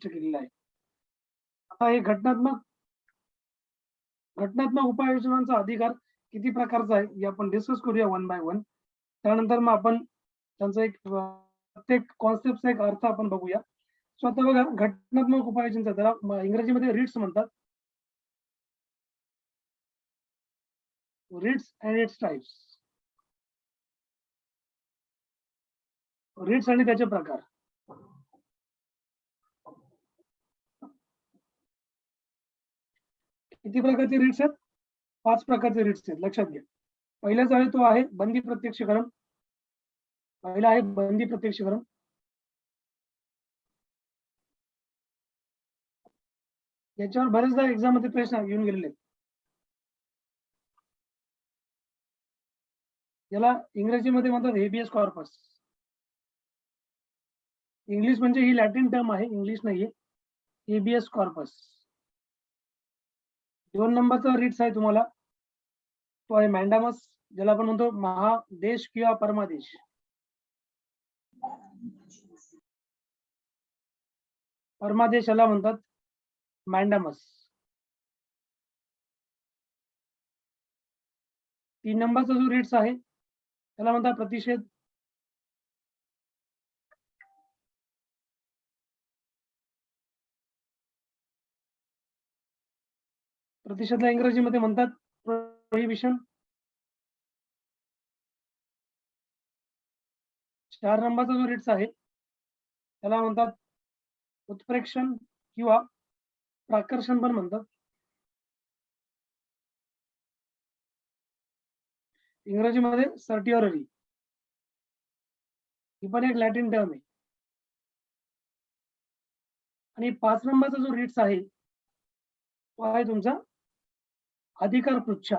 स्पष्ट केलेलं आहे. आता हे घटनात्मक उपाययोजनांचा अधिकार किती प्रकारचा आहे हे आपण डिस्कस करूया वन बाय वन. त्यानंतर मग आपण त्यांचा एक प्रत्येक कॉन्सेप्टचा एक अर्थ आपण बघूया. सो आता बघा, घटनात्मक उपाययोजनांचा त्याला इंग्रजीमध्ये रिट्स म्हणतात. Writs and its types. रिट्स आणि त्याचे प्रकार. किती प्रकारचे रिट्स आहेत? 5 प्रकारचे रिट्स आहेत, लक्षात घ्या. पहिलाच आहे तो आहे बंदी प्रत्यक्षीकरण. पहिला आहे बंदी प्रत्यक्षीकरण. याच्यावर बरेचदा एक्झाम मध्ये प्रश्न येऊन गेलेले आहेत. याला इंग्रजीमध्ये म्हणतात हेबियस कॉर्पस. इंग्लिश म्हणजे ही लॅटिन टर्म आहे, इंग्लिश नाहीये. Habeas corpus. 2 नंबरचा रिट्स आहे तुम्हाला, तो आहे मॅन्डामस, ज्याला आपण म्हणतो महादेश किंवा परमादेश. परमादेश याला म्हणतात मॅन्डामस. 3 नंबरचा जो रिट्स आहे त्याला म्हणतात प्रतिषेध. प्रतिषेधला इंग्रजीमध्ये म्हणतात प्रोहिबिशन. 4 नंबरचा जो रिट्स आहे त्याला म्हणतात उत्प्रेक्षण किंवा प्राकर्षण पण म्हणतात. इंग्रजीमध्ये सर्टिऑररी. ही पण एक लॅटिन टर्म आहे. आणि 5 नंबरचा जो रिट्स आहे तो आहे तुमचा अधिकार पृच्छा.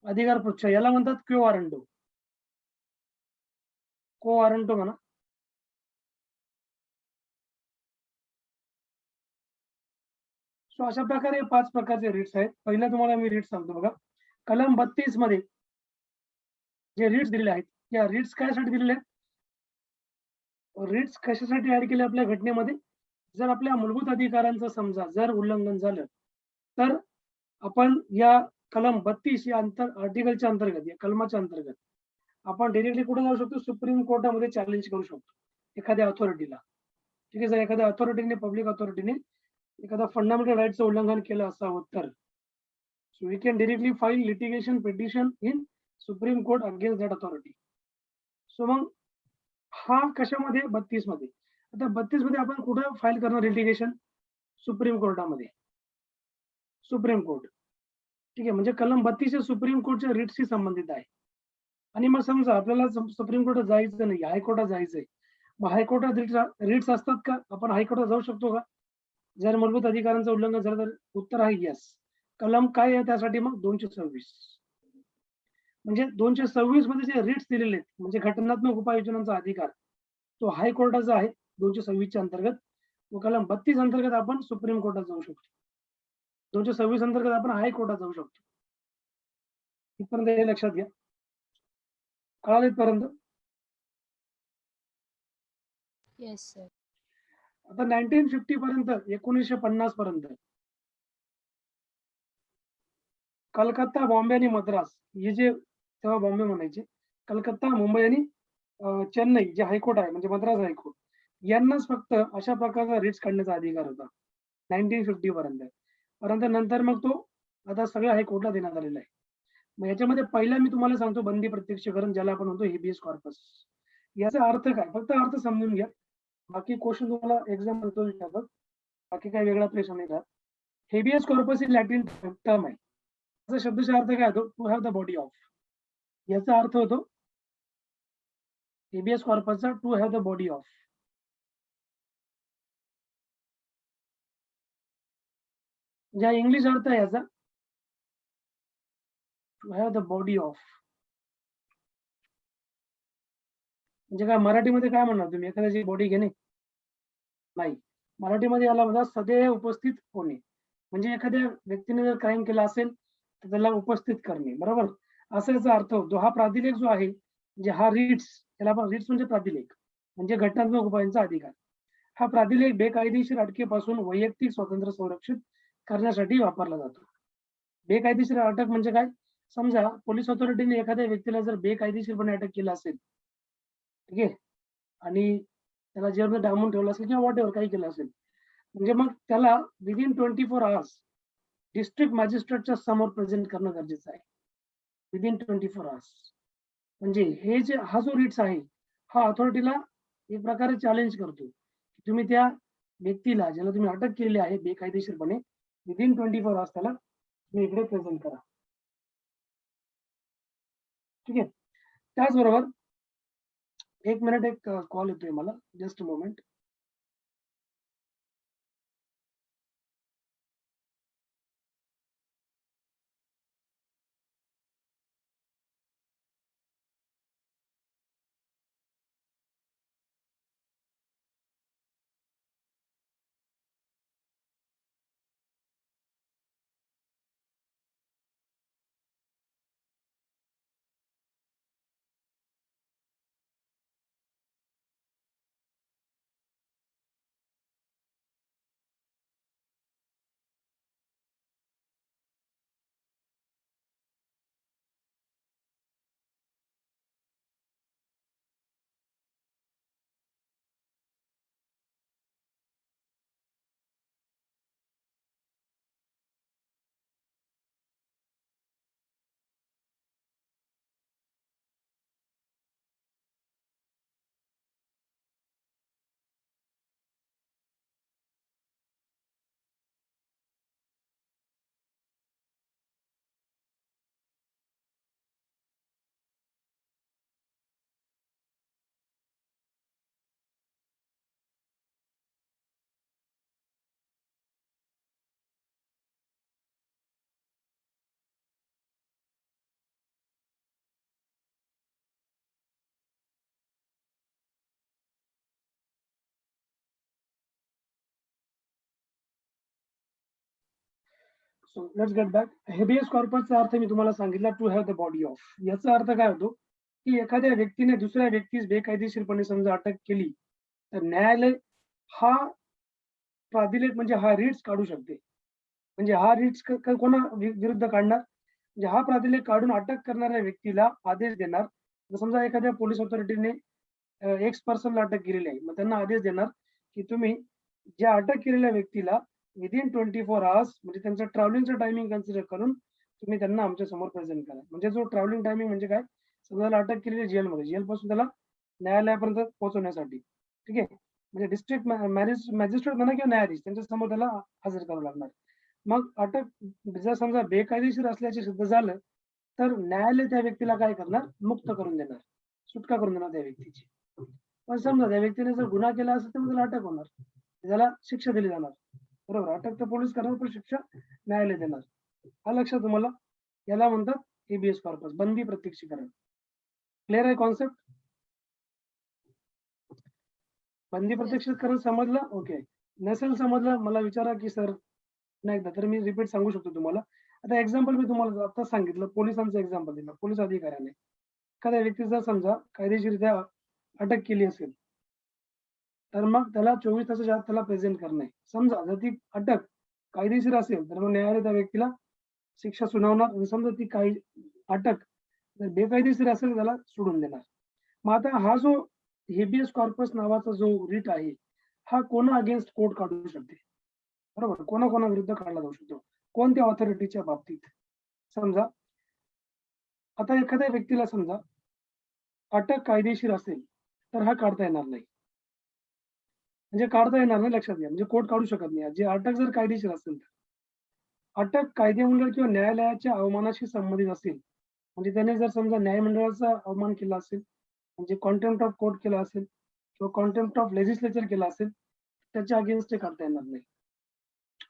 अधिकार पृच्छा याला म्हणतात क्यो वारंटो. को वारंटो म्हणा. सो अशा प्रकारे 5 प्रकारचे रिट्स आहेत. पहिला तुम्हाला मी रिट्स सांगतो बघा. कलम 32 मध्ये जे रिट्स दिलेले आहेत, या रिट्स कशासाठी दिलेले आहेत? रिट्स कशासाठी ऍड केले आपल्या घटनेमध्ये? जर आपल्या मूलभूत अधिकारांचं समजा जर उल्लंघन झालं तर आपण या कलम 32 या आर्टिकलच्या अंतर्गत, या कलमाच्या अंतर्गत आपण डायरेक्टली कुठे जाऊ शकतो? सुप्रीम कोर्टामध्ये चॅलेंज करू शकतो एखाद्या अथॉरिटीला. ठीक आहे, जर एखाद्या अथॉरिटीने, पब्लिक अथॉरिटीने एखादा फंडामेंटल राईटचं उल्लंघन केलं असावं तर so we can directly file litigation petition in Supreme Court against that authority. So मग हा कशामध्ये? 32 मध्ये. आता 32 मध्ये आपण कुठं फाईल करणार लिटिगेशन? सुप्रीम कोर्टामध्ये. Supreme court. ठीक आहे, म्हणजे कलम 32 सुप्रीम कोर्टच्या रिट्सशी संबंधित आहे. आणि मग समजा आपल्याला सुप्रीम कोर्टात जायचं नाही, हायकोर्टात जायचंय, मग हायकोर्टात रिट्स असतात का? आपण हायकोर्टात जाऊ शकतो का जर मूलभूत अधिकारांचं उल्लंघन झालं तर? उत्तर आहे यस. कलम काय आहे त्यासाठी? मग 226. म्हणजे 226 मध्ये जे रिट्स दिलेले आहेत म्हणजे घटनात्मक उपाययोजनांचा अधिकार, तो हायकोर्टाचा आहे 226 च्या अंतर्गत. व कलम 32 अंतर्गत आपण सुप्रीम कोर्टात जाऊ शकतो. 226 अंतर्गत आपण हायकोर्टात जाऊ शकतो. इथपर्यंत हे लक्षात घ्या. कळालं इथपर्यंत? Yes sir. आता 1950 पर्यंत, 1950 पर्यंत कलकत्ता, बॉम्बे आणि मद्रास हे जे तेव्हा बॉम्बे म्हणायचे, कलकत्ता, मुंबई आणि चेन्नई जे हायकोर्ट आहे म्हणजे मद्रास हायकोर्ट, यांनाच फक्त अशा प्रकारचा रिट्स काढण्याचा अधिकार होता 1950 पर्यंत. परंतु नंतर मग तो आता सगळ्या हायकोर्टला देण्यात आलेला आहे. मग याच्यामध्ये पहिला मी तुम्हाला सांगतो बंदी प्रत्यक्षीकरण, ज्याला आपण म्हणतो हेबियस कॉर्पस. याचा अर्थ काय? फक्त अर्थ समजून घ्या, बाकी क्वेश्चन तुम्हाला एक्झाम मध्ये विचारतात, बाकी काही वेगळा प्रश्न नाही राहत. हेबियस कॉर्पस ही लॅटिन टर्म आहे. याचा शब्दशः अर्थ काय होतो? To have the body of. याचा अर्थ होतो हेबियस कॉर्पसचा to have the body of. ज्या इंग्लिश अर्थ आहे याचा to have the body of म्हणजे काय? मराठीमध्ये काय म्हणणार तुम्ही? एखाद्याची बॉडी घेणे? नाही, मराठीमध्ये याला म्हणतात सदैव उपस्थित होणे. म्हणजे एखाद्या व्यक्तीने जर क्राईम केला असेल तर त्याला उपस्थित करणे, बरोबर. असा याचा अर्थ होतो. हा प्राधिलेख जो आहे, म्हणजे हा रिट्स, त्याला आपण रिट्स म्हणजे प्राधिलेख, म्हणजे घटनात्मक उपायांचा अधिकार. हा प्राधिलेख बेकायदेशीर अटकेपासून वैयक्तिक स्वातंत्र्य संरक्षित करण्यासाठी वापरला जातो. बेकायदेशीर अटक म्हणजे काय? समजा पोलीस ऑथॉरिटीने एखाद्या व्यक्तीला जर बेकायदेशीरपणे अटक केलं असेल, ठीक आहे, आणि त्याला जेलमध्ये डांबून ठेवलं असेल किंवा व्हॉटएव्हर काही केलं असेल, म्हणजे मग त्याला विदिन 24 अवर्स डिस्ट्रिक्ट मॅजिस्ट्रेटच्या समोर प्रेझेंट करणं गरजेचं आहे. Within 24 hours. म्हणजे हे जे हा जो रिट्स आहे, हा अथॉरिटीला एक प्रकारे चॅलेंज करतो, की तुम्ही त्या व्यक्तीला ज्याला तुम्ही अटक केलेली आहे बेकायदेशीरपणे, विदिन 24 अवर्स त्याला तुम्ही इकडे प्रेझेंट करा. ठीक आहे. त्याचबरोबर 1 मिनिट, एक कॉल येतोय मला. Just a moment. So let's get back. Habeas कॉर्पसचा अर्थ मी तुम्हाला सांगितला, to have the body of. याचा अर्थ काय होतो, की एखाद्या व्यक्तीने दुसऱ्या व्यक्तीस बेकायदेशीरपणे समजा अटक केली, तर न्यायालय हा प्राधिलेख म्हणजे हा रिट्स काढू शकते. म्हणजे हा रिट्स कोणा विरुद्ध काढणार? म्हणजे हा प्राधिलेख काढून अटक करणाऱ्या व्यक्तीला आदेश देणार. जर समजा एखाद्या पोलीस ऑथॉरिटीने एक्स पर्सनला अटक केलेली आहे, मग त्यांना आदेश देणार, की तुम्ही ज्या अटक केलेल्या व्यक्तीला विदिन 24 अवर्स, म्हणजे त्यांचं ट्रॅव्हलिंगचं टायमिंग कन्सिडर करून तुम्ही त्यांना आमच्या समोर प्रेझेंट करा. म्हणजे जो ट्रॅव्हलिंग टायमिंग म्हणजे काय? समजा त्याला अटक केलेली जेलमध्ये, जेलपासून त्याला न्यायालयापर्यंत पोहोचवण्यासाठी. ठीक आहे. म्हणजे डिस्ट्रिक्ट मॅजिस्ट्रेट म्हणा किंवा न्यायाधीश त्यांच्या समोर त्याला हजर करावं लागणार. मग अटक जर समजा बेकायदेशीर असल्याचे सिद्ध झालं, तर न्यायालय त्या व्यक्तीला काय करणार? मुक्त करून देणार, सुटका करून देणार त्या व्यक्तीची. पण समजा त्या व्यक्तीने जर गुन्हा केला असेल तर मग त्याला अटक होणार, त्याला शिक्षा दिली जाणार. बरोबर. अटक तर पोलीस करणार, पण शिक्षा न्यायालय देणार. हा लक्षात तुम्हाला. याला म्हणतात हेबियस कॉर्पस, बंदी प्रत्यक्षीकरण. क्लिअर आहे कॉन्सेप्ट? बंदी प्रत्यक्षीकरण समजलं? ओके. नसेल समजलं मला विचारा, की सर नाही एकदा, तर मी रिपीट सांगू शकतो तुम्हाला. आता एक्झाम्पल मी तुम्हाला आता सांगितलं, पोलिसांचं एक्झाम्पल दिलं. पोलीस अधिकाऱ्याने एखाद्या व्यक्तीचा समजा कायदेशीररित्या अटक केली असेल, तर मग त्याला 24 तासाच्या आत त्याला प्रेझेंट करणे. समजा जर ती अटक कायदेशीर असेल, तर मग न्यायालय त्या व्यक्तीला शिक्षा सुनावणार, आणि समजा ती काही अटक जर बेकायदेशीर असेल तर त्याला सोडून देणार. मग आता हा जो हेबियस कॉर्पस नावाचा जो रिट आहे, हा कोणा अगेन्स्ट कोर्ट काढू शकते? बरोबर. कोणाकोणाविरुद्ध काढला जाऊ शकतो? कोणत्या ऑथॉरिटीच्या बाबतीत? समजा आता एखाद्या व्यक्तीला समजा अटक कायदेशीर असेल, तर हा काढता येणार नाही. म्हणजे काढता येणार नाही, लक्षात घ्या. म्हणजे कोर्ट काढू शकत नाही. जे अटक जर कायदेशीर असेल तर. अटक कायदेमंडळ किंवा न्यायालयाच्या अवमानाशी संबंधित असेल, म्हणजे त्याने जर समजा न्यायमंडळाचा अवमान केला असेल, म्हणजे कॉन्टेम्प्ट ऑफ कोर्ट केला असेल किंवा कॉन्टेम्प्ट ऑफ लेजिस्लेचर केला असेल, त्याच्या अगेन्स्ट ते काढता येणार नाही.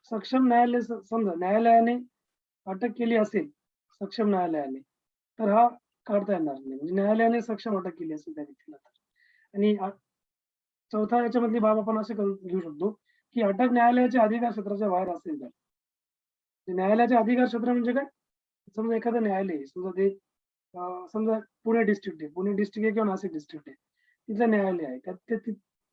सक्षम न्यायालय समजा न्यायालयाने अटक केली असेल, सक्षम न्यायालयाने, तर हा काढता येणार नाही. म्हणजे न्यायालयाने सक्षम अटक केली असेल त्या व्यक्तीला तर. आणि चौथा याच्यामधली बाब आपण असे घेऊ शकतो, की अटक न्यायालयाच्या अधिकार क्षेत्राच्या बाहेर असेल तर. न्यायालयाचे अधिकार क्षेत्र म्हणजे काय? समजा एखादं न्यायालय आहे, समजा ते समजा पुणे डिस्ट्रिक्ट आहे, पुणे डिस्ट्रिक्ट आहे किंवा नाशिक डिस्ट्रिक्ट आहे. तिथलं न्यायालय आहे. त्यात ते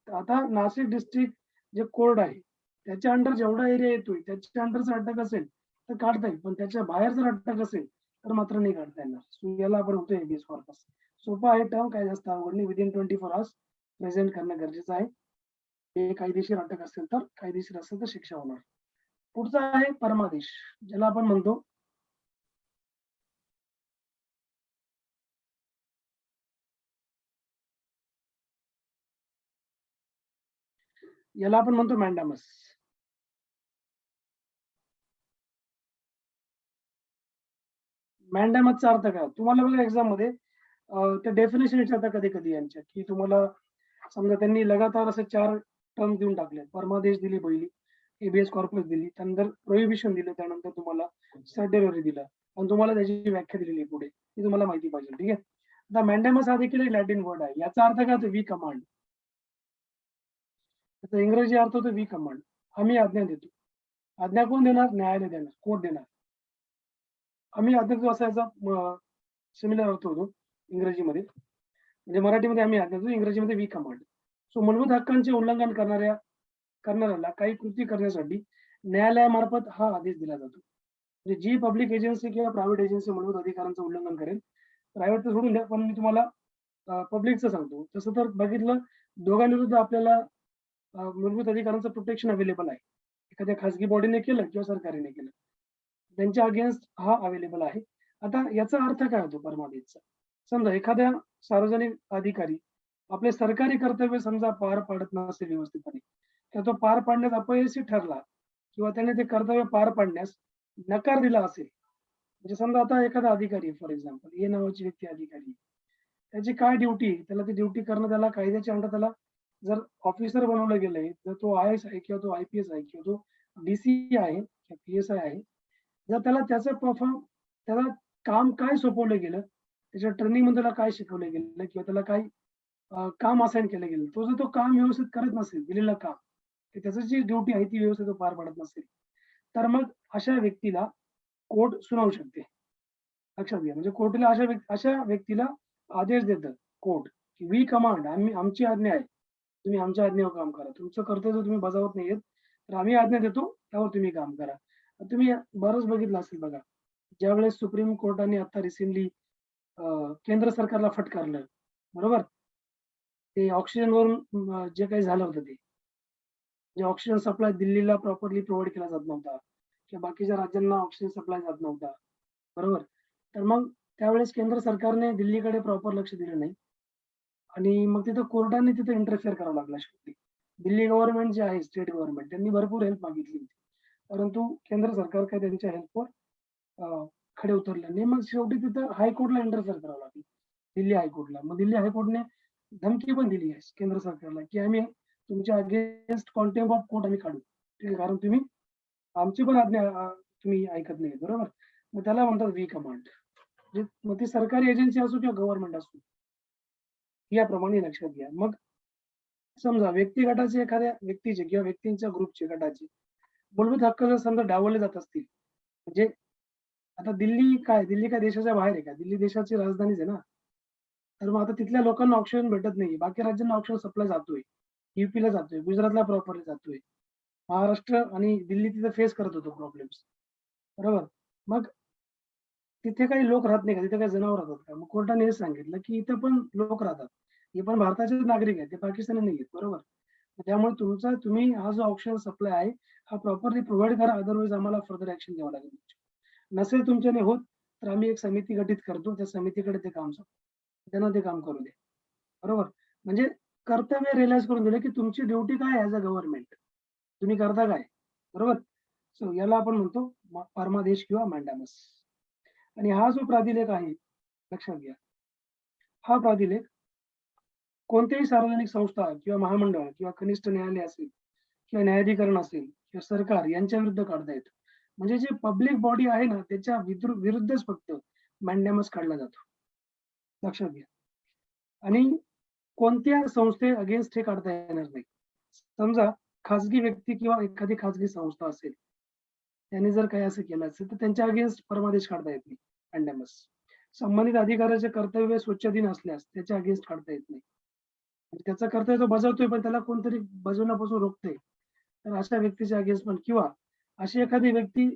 आता नाशिक डिस्ट्रिक्ट जे कोर्ट आहे, त्याच्या अंडर जेवढा एरिया येतोय, त्याच्या अंडर जर अटक असेल, तर काढता येईल. पण त्याच्या बाहेर जर अटक असेल, तर मात्र नाही काढता येणार. सो याला आपण म्हणतो हेबियस कॉर्पस. सोपा आहे टर्म, काय जास्त अवघड नाही. विदिन 24 अवर्स प्रेझेंट करणं गरजेचं आहे. हे कायदेशीर अटक असेल तर, कायदेशीर असेल तर शिक्षा होणार. पुढचा आहे परमादेश, ज्याला आपण म्हणतो मॅन्डामस. मॅन्डामसचा अर्थ काय? तुम्हाला बघा एक्झाम मध्ये त्या डेफिनेशन विचारतात कधी-कधी यांच्या, की तुम्हाला समजा त्यांनी लगातार असे 4 टर्म देऊन टाकले. परमादेश दिली पहिली, हेबियस कॉर्पस दिली, त्यानंतर प्रोहिबिशन दिलं, त्यानंतर तुम्हाला सर्टिलरी दिलं आणि तुम्हाला त्याची व्याख्या दिलेली आहे पुढे. ती तुम्हाला माहिती पाहिजे. ठीक आहे. आता मॅन्डामस हा देखील एक लॅटिन वर्ड आहे. याचा अर्थ काय होतो? We command. त्याचा इंग्रजी अर्थ होतो वी कमांड. आम्ही आज्ञा देतो. आज्ञा कोण देणार? न्यायालय देणार, कोर्ट देणार. आम्ही आज्ञा देतो असा याचा सिमिलर अर्थ होतो इंग्रजीमध्ये. म्हणजे मराठीमध्ये आम्ही आज्ञा देतो, इंग्रजीमध्ये वी कमांड. सो मूलभूत हक्कांचे उल्लंघन करणाऱ्याला काही कृती करण्यासाठी न्यायालयामार्फत हा आदेश दिला जातो. म्हणजे जी पब्लिक एजन्सी किंवा प्रायव्हेट एजन्सी मूलभूत अधिकारांचं उल्लंघन करेल, प्रायव्हेट तर सोडून द्या, पण मी तुम्हाला पब्लिकचं सांगतो. तसं तर बघितलं, दोघांविरुद्ध आपल्याला मूलभूत अधिकारांचं प्रोटेक्शन अवेलेबल आहे. एखाद्या खासगी बॉडीने केलं किंवा सरकारने केलं, त्यांच्या अगेन्स्ट हा अवेलेबल आहे. आता याचा अर्थ काय होतो परमादेशचा? समजा एखाद्या सार्वजनिक अधिकारी आपले सरकारी कर्तव्य समजा पार पाडत नसेल व्यवस्थितपणे, तर तो पार पाडण्यात अपयशी ठरला किंवा त्याने ते कर्तव्य पार पाडण्यास नकार दिला असेल. म्हणजे समजा आता एखादा अधिकारी आहे, फॉर एक्झाम्पल ए नावाची व्यक्ती अधिकारी आहे. त्याची काय ड्युटी आहे? त्याला ती ड्युटी करणं, त्याला कायद्याच्या अंडर त्याला जर ऑफिसर बनवलं गेलंय, तर तो आय-एस आहे किंवा तो आय-पी-एस आहे किंवा तो डी-सी आहे किंवा पी-एस-आय आहे. जर त्याला त्याचं त्याला काम काय सोपवलं गेलं, त्याच्या ट्रेनिंगमध्ये त्याला काय शिकवलं गेलं किंवा त्याला काय काम असाइन केलं गेलं. तो जर तो काम व्यवस्थित करत नसेल, दिलेलं काम, की त्याची जी ड्युटी आहे ती व्यवस्थित तो पार पाडत नसेल, तर मग अशा व्यक्तीला कोर्ट सुनावू शकते. लक्षात घ्या. म्हणजे कोर्टाला अशा व्यक्तीला आदेश देतं कोर्ट, की वी कमांड, आमची आज्ञा आहे. तुम्ही आमच्या आज्ञेवर काम करा. तुमचं कर्तव्य तुम्ही बजावत नाहीयेत, तर आम्ही आज्ञा देतो, त्यावर तुम्ही काम करा. तुम्ही बरंच बघितलं असेल बघा. ज्यावेळेस सुप्रीम कोर्टाने आता रिसेंटली केंद्र सरकारला फटकारलं, बरोबर? ते ऑक्सिजनवरून जे काही झालं होतं ते. म्हणजे ऑक्सिजन सप्लाय दिल्लीला प्रॉपरली प्रोव्हाईड केला जात नव्हता किंवा बाकीच्या राज्यांना ऑक्सिजन सप्लाय जात नव्हता. बरोबर? तर मग त्यावेळेस केंद्र सरकारने दिल्लीकडे प्रॉपर लक्ष दिलं नाही आणि मग तिथं कोर्टाने तिथं इंटरफिअर करावं लागलं शेवटी. दिल्ली गव्हर्नमेंट जे आहे, स्टेट गव्हर्नमेंट, त्यांनी भरपूर हेल्प मागितली होती. परंतु केंद्र सरकार काही त्यांच्या हेल्पवर खडे उतरले नाही. मग शेवटी तिथं हायकोर्टला इंटरफिअर करावं लागलं. दिल्ली हायकोर्टला. मग दिल्ली हायकोर्टने धमकी पण दिली आहे केंद्र सरकारला, की आम्ही तुमच्या अगेन्स्ट कॉन्टेम्प्ट ऑफ कोर्ट आम्ही काढू. ठीक आहे. कारण तुम्ही आमची पण आज्ञा तुम्ही ऐकत नाही. बरोबर? मग त्याला म्हणतात वी कमांड. म्हणजे मग ती सरकारी एजन्सी असो किंवा गव्हर्नमेंट असो. याप्रमाणे लक्षात घ्या. मग समजा व्यक्तिगटाचे, एखाद्या व्यक्तीचे किंवा व्यक्तींच्या ग्रुपचे, गटाचे मूलभूत हक्क जर समजा डावलले जात असतील, म्हणजे आता दिल्ली काय देशाच्या बाहेर आहे का? दिल्ली देशाची राजधानीच आहे ना. तर मग आता तिथल्या लोकांना ऑक्सिजन भेटत नाही. बाकी राज्यांना ऑक्सिजन सप्लाय जातोय. यूपीला जातोय, गुजरातला प्रॉपरली जातोय. महाराष्ट्र आणि दिल्ली तिथे फेस करत होतो प्रॉब्लेम्स. बरोबर? मग तिथे काही लोक राहत नाही का? तिथे काही जनावर राहतात का? मग कोर्टाने हे सांगितलं, की इथं पण लोक राहतात. हे पण भारताचेच नागरिक आहेत. ते पाकिस्तानी नाहीयेत. बरोबर? त्यामुळे तुम्ही हा जो ऑक्सिजन सप्लाय आहे, हा प्रॉपरली प्रोव्हाईड करा. अदरवाईज आम्हाला फर्दर ॲक्शन घ्यावं लागेल. नसेल तुमच्याने होत, तर आम्ही एक समिती गठीत करतो. त्या समितीकडे ते काम सोपवू. त्यांना ते काम करू द्या. बरोबर? म्हणजे कर्तव्य रिअलाईज करून दिलं, की तुमची ड्युटी काय आहे ॲज अ गव्हर्नमेंट. तुम्ही करता काय? बरोबर? सो याला आपण म्हणतो परमादेश किंवा मॅन्डामस. आणि हा जो प्राधिलेख आहे, लक्षात घ्या. हा प्राधिलेख कोणत्याही सार्वजनिक संस्था किंवा महामंडळ किंवा कनिष्ठ न्यायालय असेल किंवा न्यायाधिकरण असेल किंवा सरकार यांच्या विरुद्ध काढता येतो. म्हणजे जे पब्लिक बॉडी आहे ना, त्याच्या विरुद्धच फक्त मॅन्डामस काढला जातो. लक्षात घ्या. आणि कोणत्या संस्थे अगेन्स्ट हे काढता येणार नाही. समजा खाजगी व्यक्ती किंवा एखादी खाजगी संस्था असेल, त्यांनी जर काही असं केलं असेल, तर त्यांच्या अगेन्स्ट परमादेश काढता येत नाही. मॅन्डेमस. संबंधित अधिकाऱ्याचे कर्तव्य स्वच्छतेने असल्यास त्याच्या अगेन्स्ट काढता येत नाही. त्याचा कर्तव्य तो बजावतोय पण त्याला कोणतरी बजावण्यापासून रोखते, तर अशा व्यक्तीच्या अगेन्स्ट पण, किंवा अशी एखादी व्यक्ती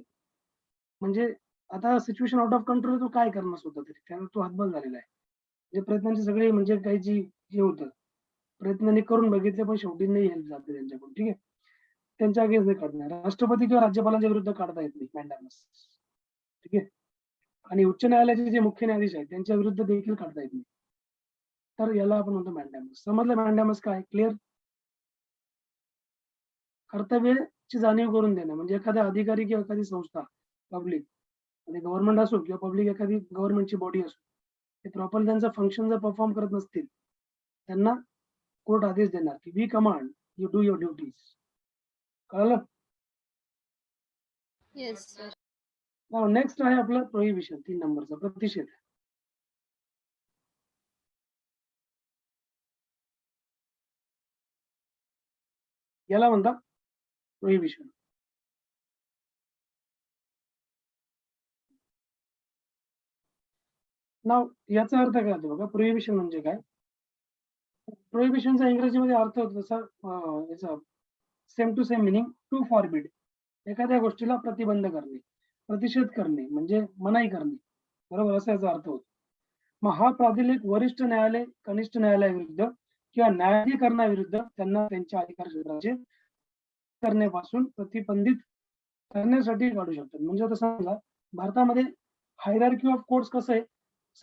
म्हणजे आता सिच्युएशन आउट ऑफ कंट्रोल, तो काय करणार स्वतः तरी, त्यामुळे तो हतबल झालेला आहे. म्हणजे प्रयत्नांची सगळे म्हणजे काही जी हे होतं, प्रयत्नांनी करून बघितले पण शेवटी नाही हेल्प जाते त्यांच्याकडून. ठीक आहे, त्यांच्या अगेन्स्ट नाही काढणार. राष्ट्रपती किंवा राज्यपालांच्या विरुद्ध काढता येत नाही मॅन्डेमस. ठीक आहे, आणि उच्च न्यायालयाचे जे मुख्य न्यायाधीश आहेत त्यांच्या विरुद्ध देखील काढता येत नाही. तर याला आपण म्हणतो मॅन्डेमस. समजलं मॅन्डेमस काय? क्लिअर? कर्तव्याची जाणीव करून देणं, म्हणजे एखादा अधिकारी किंवा एखादी संस्था, पब्लिक म्हणजे गव्हर्नमेंट असो किंवा पब्लिक एखादी गव्हर्नमेंटची बॉडी असो, ते प्रॉपर त्यांचा फंक्शन जर परफॉर्म करत नसतील, त्यांना कोर्ट आदेश देणार की we command you do your duties. कळलं? Yes sir. नेक्स्ट आहे आपलं प्रोहिबिशन, 3 नंबरचा प्रतिषेध. याला म्हणतात प्रोहिबिशन. नाव याचा अर्थ काय होतो बघा, प्रोहिबिशन म्हणजे काय? प्रोहिबिशनचा इंग्रजीमध्ये अर्थ होतो तसा याचा same to same meaning, to forbid. एखाद्या गोष्टीला प्रतिबंध करणे, प्रतिषेध करणे म्हणजे मनाई करणे, बरोबर, असा याचा अर्थ होतो. मग हा प्रातिनिधिक वरिष्ठ न्यायालय कनिष्ठ न्यायालयाविरुद्ध किंवा न्यायाधिकरणाविरुद्ध त्यांना त्यांच्या अधिकार क्षेत्राचे करण्यापासून प्रतिबंधित करण्यासाठी काढू शकतात. म्हणजे आता समजा भारतामध्ये हायरार्की ऑफ कोर्ट्स कसं आहे,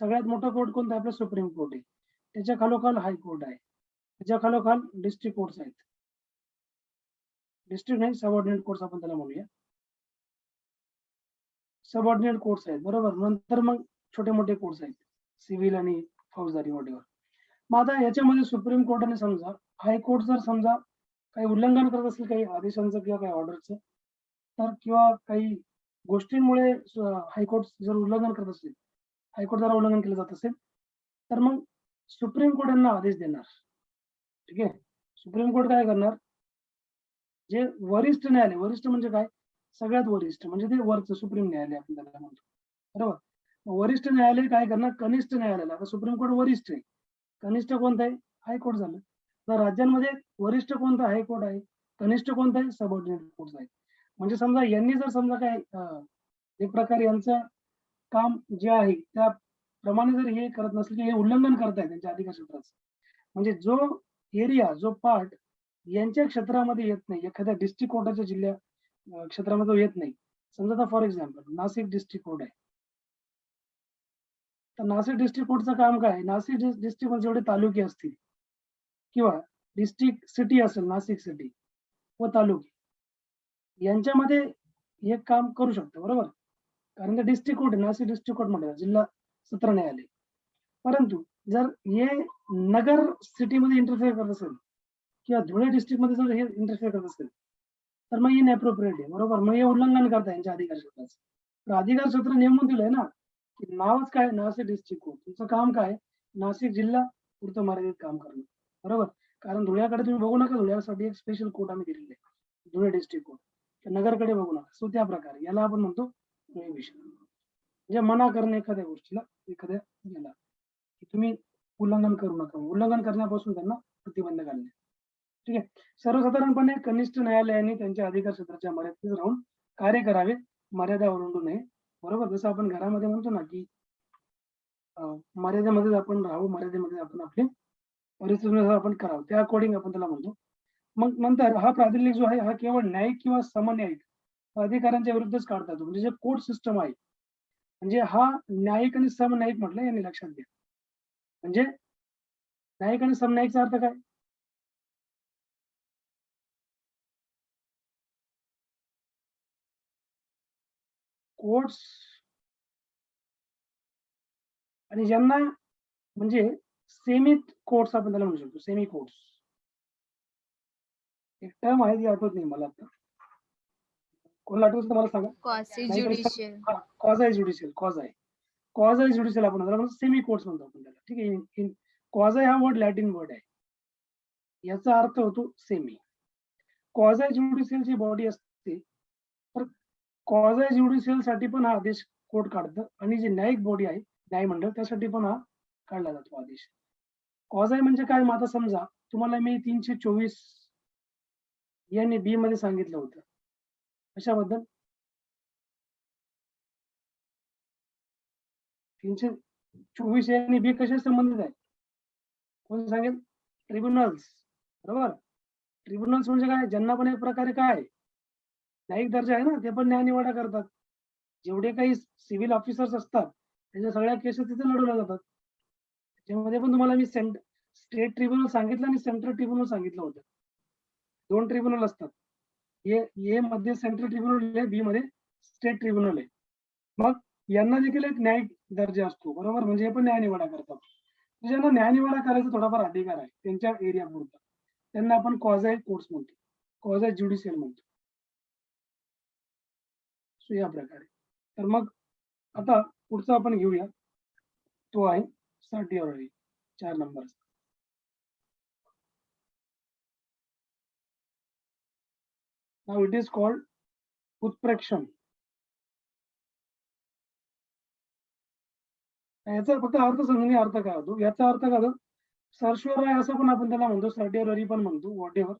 सगळ्यात मोठा कोर्ट कोणता? आपला सुप्रीम कोर्ट आहे. त्याच्या खालोखाल हायकोर्ट आहे, त्याच्या खालोखाल डिस्ट्रिक्ट कोर्ट्स आहेत. डिस्ट्रिक्ट नाही, सबऑर्डिनेट कोर्ट्स आपण त्याला म्हणूया. सबऑर्डिनेट कोर्ट्स आहेत, बरोबर. नंतर मग छोटे मोठे कोर्ट्स आहेत, सिव्हिल आणि फौजदारी वॉटेवर. मग आता याच्यामध्ये सुप्रीम कोर्टाने समजा हायकोर्ट जर समजा काही उल्लंघन करत असेल काही आदेशांचं किंवा काही ऑर्डरचं, तर किंवा काही गोष्टींमुळे हायकोर्ट जर उल्लंघन करत असेल, हायकोर्ट जर उल्लंघन केलं जात असेल, तर मग सुप्रीम कोर्ट यांना आदेश देणार. ठीक आहे, सुप्रीम कोर्ट काय करणार? जे वरिष्ठ न्यायालय, वरिष्ठ म्हणजे काय? सगळ्यात वरिष्ठ म्हणजे ते वरचं सुप्रीम न्यायालय आपण त्याला म्हणतो, बरोबर. वरिष्ठ न्यायालय काय करणार? कनिष्ठ न्यायालयाला, आता सुप्रीम कोर्ट वरिष्ठ आहे, कनिष्ठ कोणतं आहे? हायकोर्ट झालं. तर राज्यांमध्ये वरिष्ठ कोणतं? हायकोर्ट आहे. कनिष्ठ कोणतं आहे? सबऑर्डिनेट कोर्ट आहे. म्हणजे समजा यांनी जर समजा काय एक प्रकारे यांचं काम जे आहे त्याप्रमाणे जर हे करत नसले, की हे उल्लंघन करताय त्यांच्या अधिकार क्षेत्राचं, म्हणजे जो एरिया, जो पार्ट यांच्या क्षेत्रामध्ये येत नाही, एखाद्या डिस्ट्रिक्ट कोर्टाच्या क्षेत्रामध्ये येत नाही. समजा आता for example Nashik district court आहे, तर नाशिक डिस्ट्रिक्ट कोर्टचं काम काय? नाशिक डिस्ट्रिक्ट जेवढे तालुके असतील किंवा डिस्ट्रिक्ट सिटी असेल, नाशिक सिटी व तालुके, यांच्यामध्ये हे काम करू शकतं, बरोबर. कारण ते डिस्ट्रिक्ट कोर्ट आहे, नाशिक डिस्ट्रिक्ट कोर्ट म्हणतात, जिल्हा सत्र न्यायालय. परंतु जर हे नगर सिटीमध्ये इंटरफेअर करत असेल किंवा धुळे डिस्ट्रिक्टमध्ये जर हे इंटरफेअर करत असेल, तर मग हे इनअप्रोप्रिएट आहे, बरोबर. मग हे उल्लंघन करता यांच्या अधिकार क्षेत्राचं. तर अधिकार क्षेत्र नेमून दिलंय ना, की नावच काय? Nashik district court. तुमचं काम काय? नाशिक जिल्हा पुरतं मर्यादित काम करणं, बरोबर. कारण धुळ्याकडे तुम्ही बघू नका, धुळ्यासाठी एक स्पेशल कोर्ट आम्ही दिलेले आहे, धुळे डिस्ट्रिक्ट कोर्ट. नगरकडे बघू नका. सो त्या प्रकारे याला आपण म्हणतो प्रोहिबिशन, म्हणजे मना करणे एखाद्या गोष्टीला, एखाद्या याला, की तुम्ही उल्लंघन करू नका. उल्लंघन करण्यापासून त्यांना प्रतिबंध घालणे. ठीक आहे, सर्वसाधारणपणे कनिष्ठ न्यायालयाने त्यांच्या अधिकार क्षेत्राच्या मर्यादेत राहून कार्य करावे, मर्यादा ओलांडू नये, बरोबर. जसं आपण घरामध्ये म्हणतो ना, की मर्यादेमध्ये आपण राहू, मर्यादेमध्ये आपण आपली परिस्थितीनुसार आपण करावं, त्या अकॉर्डिंग आपण त्याला म्हणतो. मग नंतर हा प्रातिनिधिक जो आहे हा केवळ न्यायिक किंवा समन्यायिक अधिकाऱ्यांच्या विरुद्धच काढता येतो. म्हणजे जे कोर्ट सिस्टम आहे, म्हणजे हा न्यायिक आणि समन्यायिक म्हटलं यांनी लक्षात घ्या. म्हणजे न्यायिक आणि समन्यायिकचा अर्थ काय? कोर्ट्स आणि ज्यांना म्हणजे सेमी कोर्ट्स आपण त्याला म्हणू शकतो, सेमी कोर्ट्स. एक टर्म आहे ती आठवत नाही मला आता, कोणाला आठवत मला सांगा. क्वासी नाही ज्युडिशियल. क्वाझाय ज्युडिशियल, क्वाझाय ज्युडिशियल आपण त्याला सेमी कोर्ट्स म्हणतो आपण त्याला. ठीक आहे, क्वाझाय हा वर्ड लॅटिन वर्ड आहे, याचा अर्थ होतो सेमी. क्वाझाय ज्युडिशियल जी बॉडी असते, तर क्वाझाय ज्युडिशियल साठी पण हा आदेश कोर्ट काढतं आणि जे न्यायिक बॉडी आहे न्यायमंडळ त्यासाठी पण हा काढला जातो आदेश. कॉझाय म्हणजे काय? मग आता समजा तुम्हाला मी 324 ए आणि बी मध्ये सांगितलं होतं. कशाबद्दल? 324 ए आणि बी कशा संबंधित आहे? कोण सांगेल? ट्रिब्युनल्स. बरोबर. ट्रिब्युनल्स म्हणजे काय? ज्यांना पण एक प्रकारे काय न्यायिक दर्जा आहे ना, ते पण न्यायनिवाडा करतात. जेवढे काही सिव्हिल ऑफिसर्स असतात त्यांच्या सगळ्या केसेस तिथे लढवल्या जातात. त्याच्यामध्ये पण तुम्हाला मी स्टेट ट्रिब्युनल सांगितलं आणि सेंट्रल ट्रिब्युनल सांगितलं होतं. 2 ट्रिब्युनल असतात. ए मध्ये सेंट्रल ट्रिब्युनल आहे, बी मध्ये स्टेट ट्रिब्युनल आहे. मग यांना देखील एक न्यायिक दर्जा असतो. बरोबर. म्हणजे हे पण न्यायनिवाडा करतात. ज्यांना न्यायनिवाडा करायचा थोडाफार अधिकार आहे त्यांच्या एरिया पुरता त्यांना आपण क्वाझाय कोर्ट्स म्हणतो. क्वाझाय ज्युडिशियल म्हणतो. सो या प्रकारे. तर मग आता पुढचा आपण घेऊया. तो आहे सर्टिऑररी 4 नंबरचा. नाउ इट इज कॉल्ड उत्प्रेक्षण. याचा फक्त अर्थ समजून अर्थ काय होतो? याचा अर्थ काय होतो? सर्श्योर आहे असं पण आपण त्याला म्हणतो, सर्टिऑररी पण म्हणतो, व्हॉट एव्हर.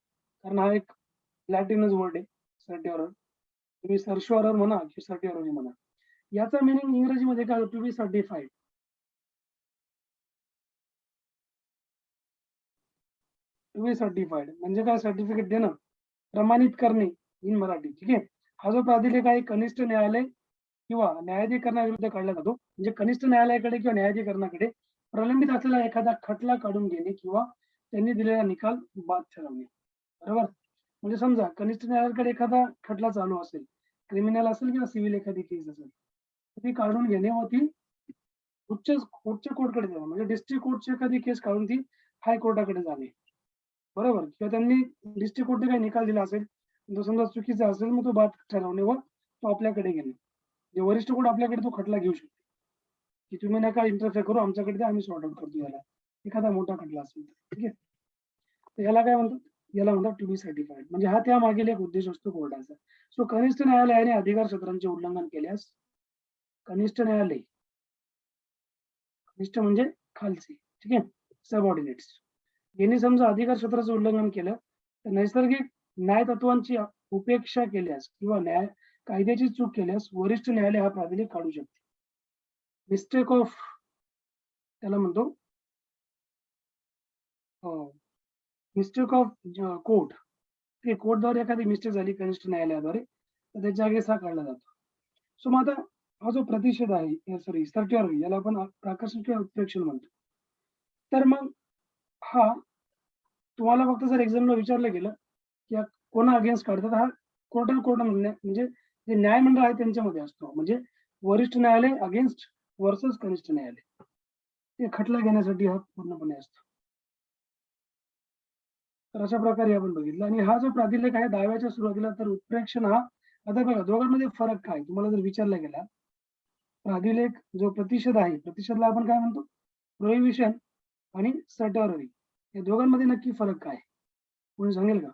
कारण हा एक लॅटिनच वर्ड आहे सर्टिऑरर. तुम्ही सर्श्योरर म्हणा की सर्टिऑररी म्हणा. याचा मिनिंग इंग्रजीमध्ये काय होतो? To be certified. To be certified म्हणजे काय? सर्टिफिकेट देणं, प्रमाणित करणे इन मराठी. ठीक आहे. हा जो प्राधिलेख आहे कनिष्ठ न्यायालय किंवा न्यायाधिकरणाविरुद्ध काढला जातो. म्हणजे कनिष्ठ न्यायालयाकडे किंवा न्यायाधिकरणाकडे प्रलंबित असलेला एखादा खटला काढून घेणे किंवा त्यांनी दिलेला निकाल बाद ठरवणे. बरोबर. म्हणजे समजा कनिष्ठ न्यायालयाकडे एखादा खटला चालू असेल, क्रिमिनल असेल किंवा सिव्हिल एखादी केस असेल, ती काढून घेणे व ती उच्च उच्च कोर्टकडे जाणे. म्हणजे डिस्ट्रिक्ट कोर्टची एखादी केस काढून ती हायकोर्टाकडे जाणे. बरोबर. किंवा त्यांनी डिस्ट्रिक्ट कोर्टने काही निकाल दिला असेल, जो समजा चुकीचा असेल, मग तो बाद ठरवणे व तो आपल्याकडे घेणे. जे वरिष्ठ कोर्ट आपल्याकडे तो खटला घेऊ शकतो, की तुम्ही नका इंटरफेअर करू, आमच्याकडे द्या, आम्ही सॉर्ट आउट करतो याला. एखादा मोठा खटला असेल तर. ठीक आहे. तर याला काय म्हणतात? याला म्हणतात टू बी सर्टिफाईड. म्हणजे हा त्यामागील एक उद्देश असतो कोर्टाचा. सो कनिष्ठ न्यायालयाने अधिकार क्षेत्रांचे उल्लंघन केल्यास कनिष्ठ न्यायालय, कनिष्ठ म्हणजे खालचे, ठीक आहे, सबऑर्डिनेट्स, यांनी समजा अधिकार क्षेत्राचं उल्लंघन केलं तर नैसर्गिक न्याय तत्वांची उपेक्षा केल्यास किंवा न्याय कायद्याची चूक केल्यास वरिष्ठ न्यायालय हा प्राधिलेख काढू शकते. मिस्टेक ऑफ त्याला म्हणतो मिस्टेक ऑफ कोर्ट. ते कोर्टद्वारे एखादी मिस्टेक झाली कनिष्ठ न्यायालयाद्वारे तर त्याच्या अगेन्स्ट हा काढला जातो. सो मग आता हा जो प्रतिषेध आहे, सॉरी सर्टिऑररी, याला आपण प्रकाशन किंवा उत्प्रेक्षण म्हणतो. तर मग हा तुम्हाला फक्त जर एक्झामला विचारलं गेलं की कोणा अगेन्स्ट काढतात, हा कोर्ट म्हणजे जे न्यायमंडळ आहे त्यांच्यामध्ये असतो. म्हणजे वरिष्ठ न्यायालय अगेन्स्ट वर्सेस कनिष्ठ न्यायालय, ते खटला घेण्यासाठी हा पूर्णपणे असतो. तर अशा प्रकारे आपण बघितलं. आणि हा जो प्राधिलेख आहे दाव्याच्या सुरुवातीला तर उत्प्रेक्षण हा, आता बघा दोघांमध्ये फरक काय तुम्हाला जर विचारला गेला, प्राधिलेख जो प्रतिषेध आहे, प्रतिषेधला आपण काय म्हणतो? प्रोहिबिशन आणि सर्टिऑररी, या दोघांमध्ये नक्की फरक काय? कोणी सांगेल का?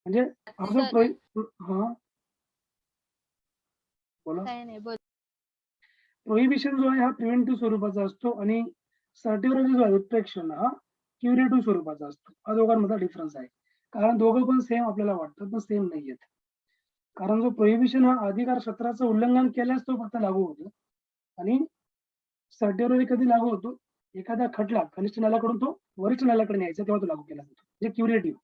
म्हणजे हा जो सर हा बोला. काय नाही बोल. प्रोहिबिशन जो आहे हा प्रिव्हेंटिव्ह स्वरूपाचा असतो आणि सर्टिऑररी जो आहे उत्प्रेक्षण हा क्युरेटिव्ह स्वरूपाचा असतो. हा दोघांमधला डिफरन्स आहे. कारण दोघं पण सेम आपल्याला वाटतं पण सेम नाहीयेत. कारण जो प्रोहिबिशन हा अधिकार क्षेत्राचं उल्लंघन केल्यास तो फक्त लागू होतो आणि सर्टिऑररी कधी लागू होतो? एखादा खटला कनिष्ठ न्यायालयाकडून तो वरिष्ठ न्यायालयाकडे न्यायचा तेव्हा तो लागू केला जातो. म्हणजे क्युरेटिव्ह.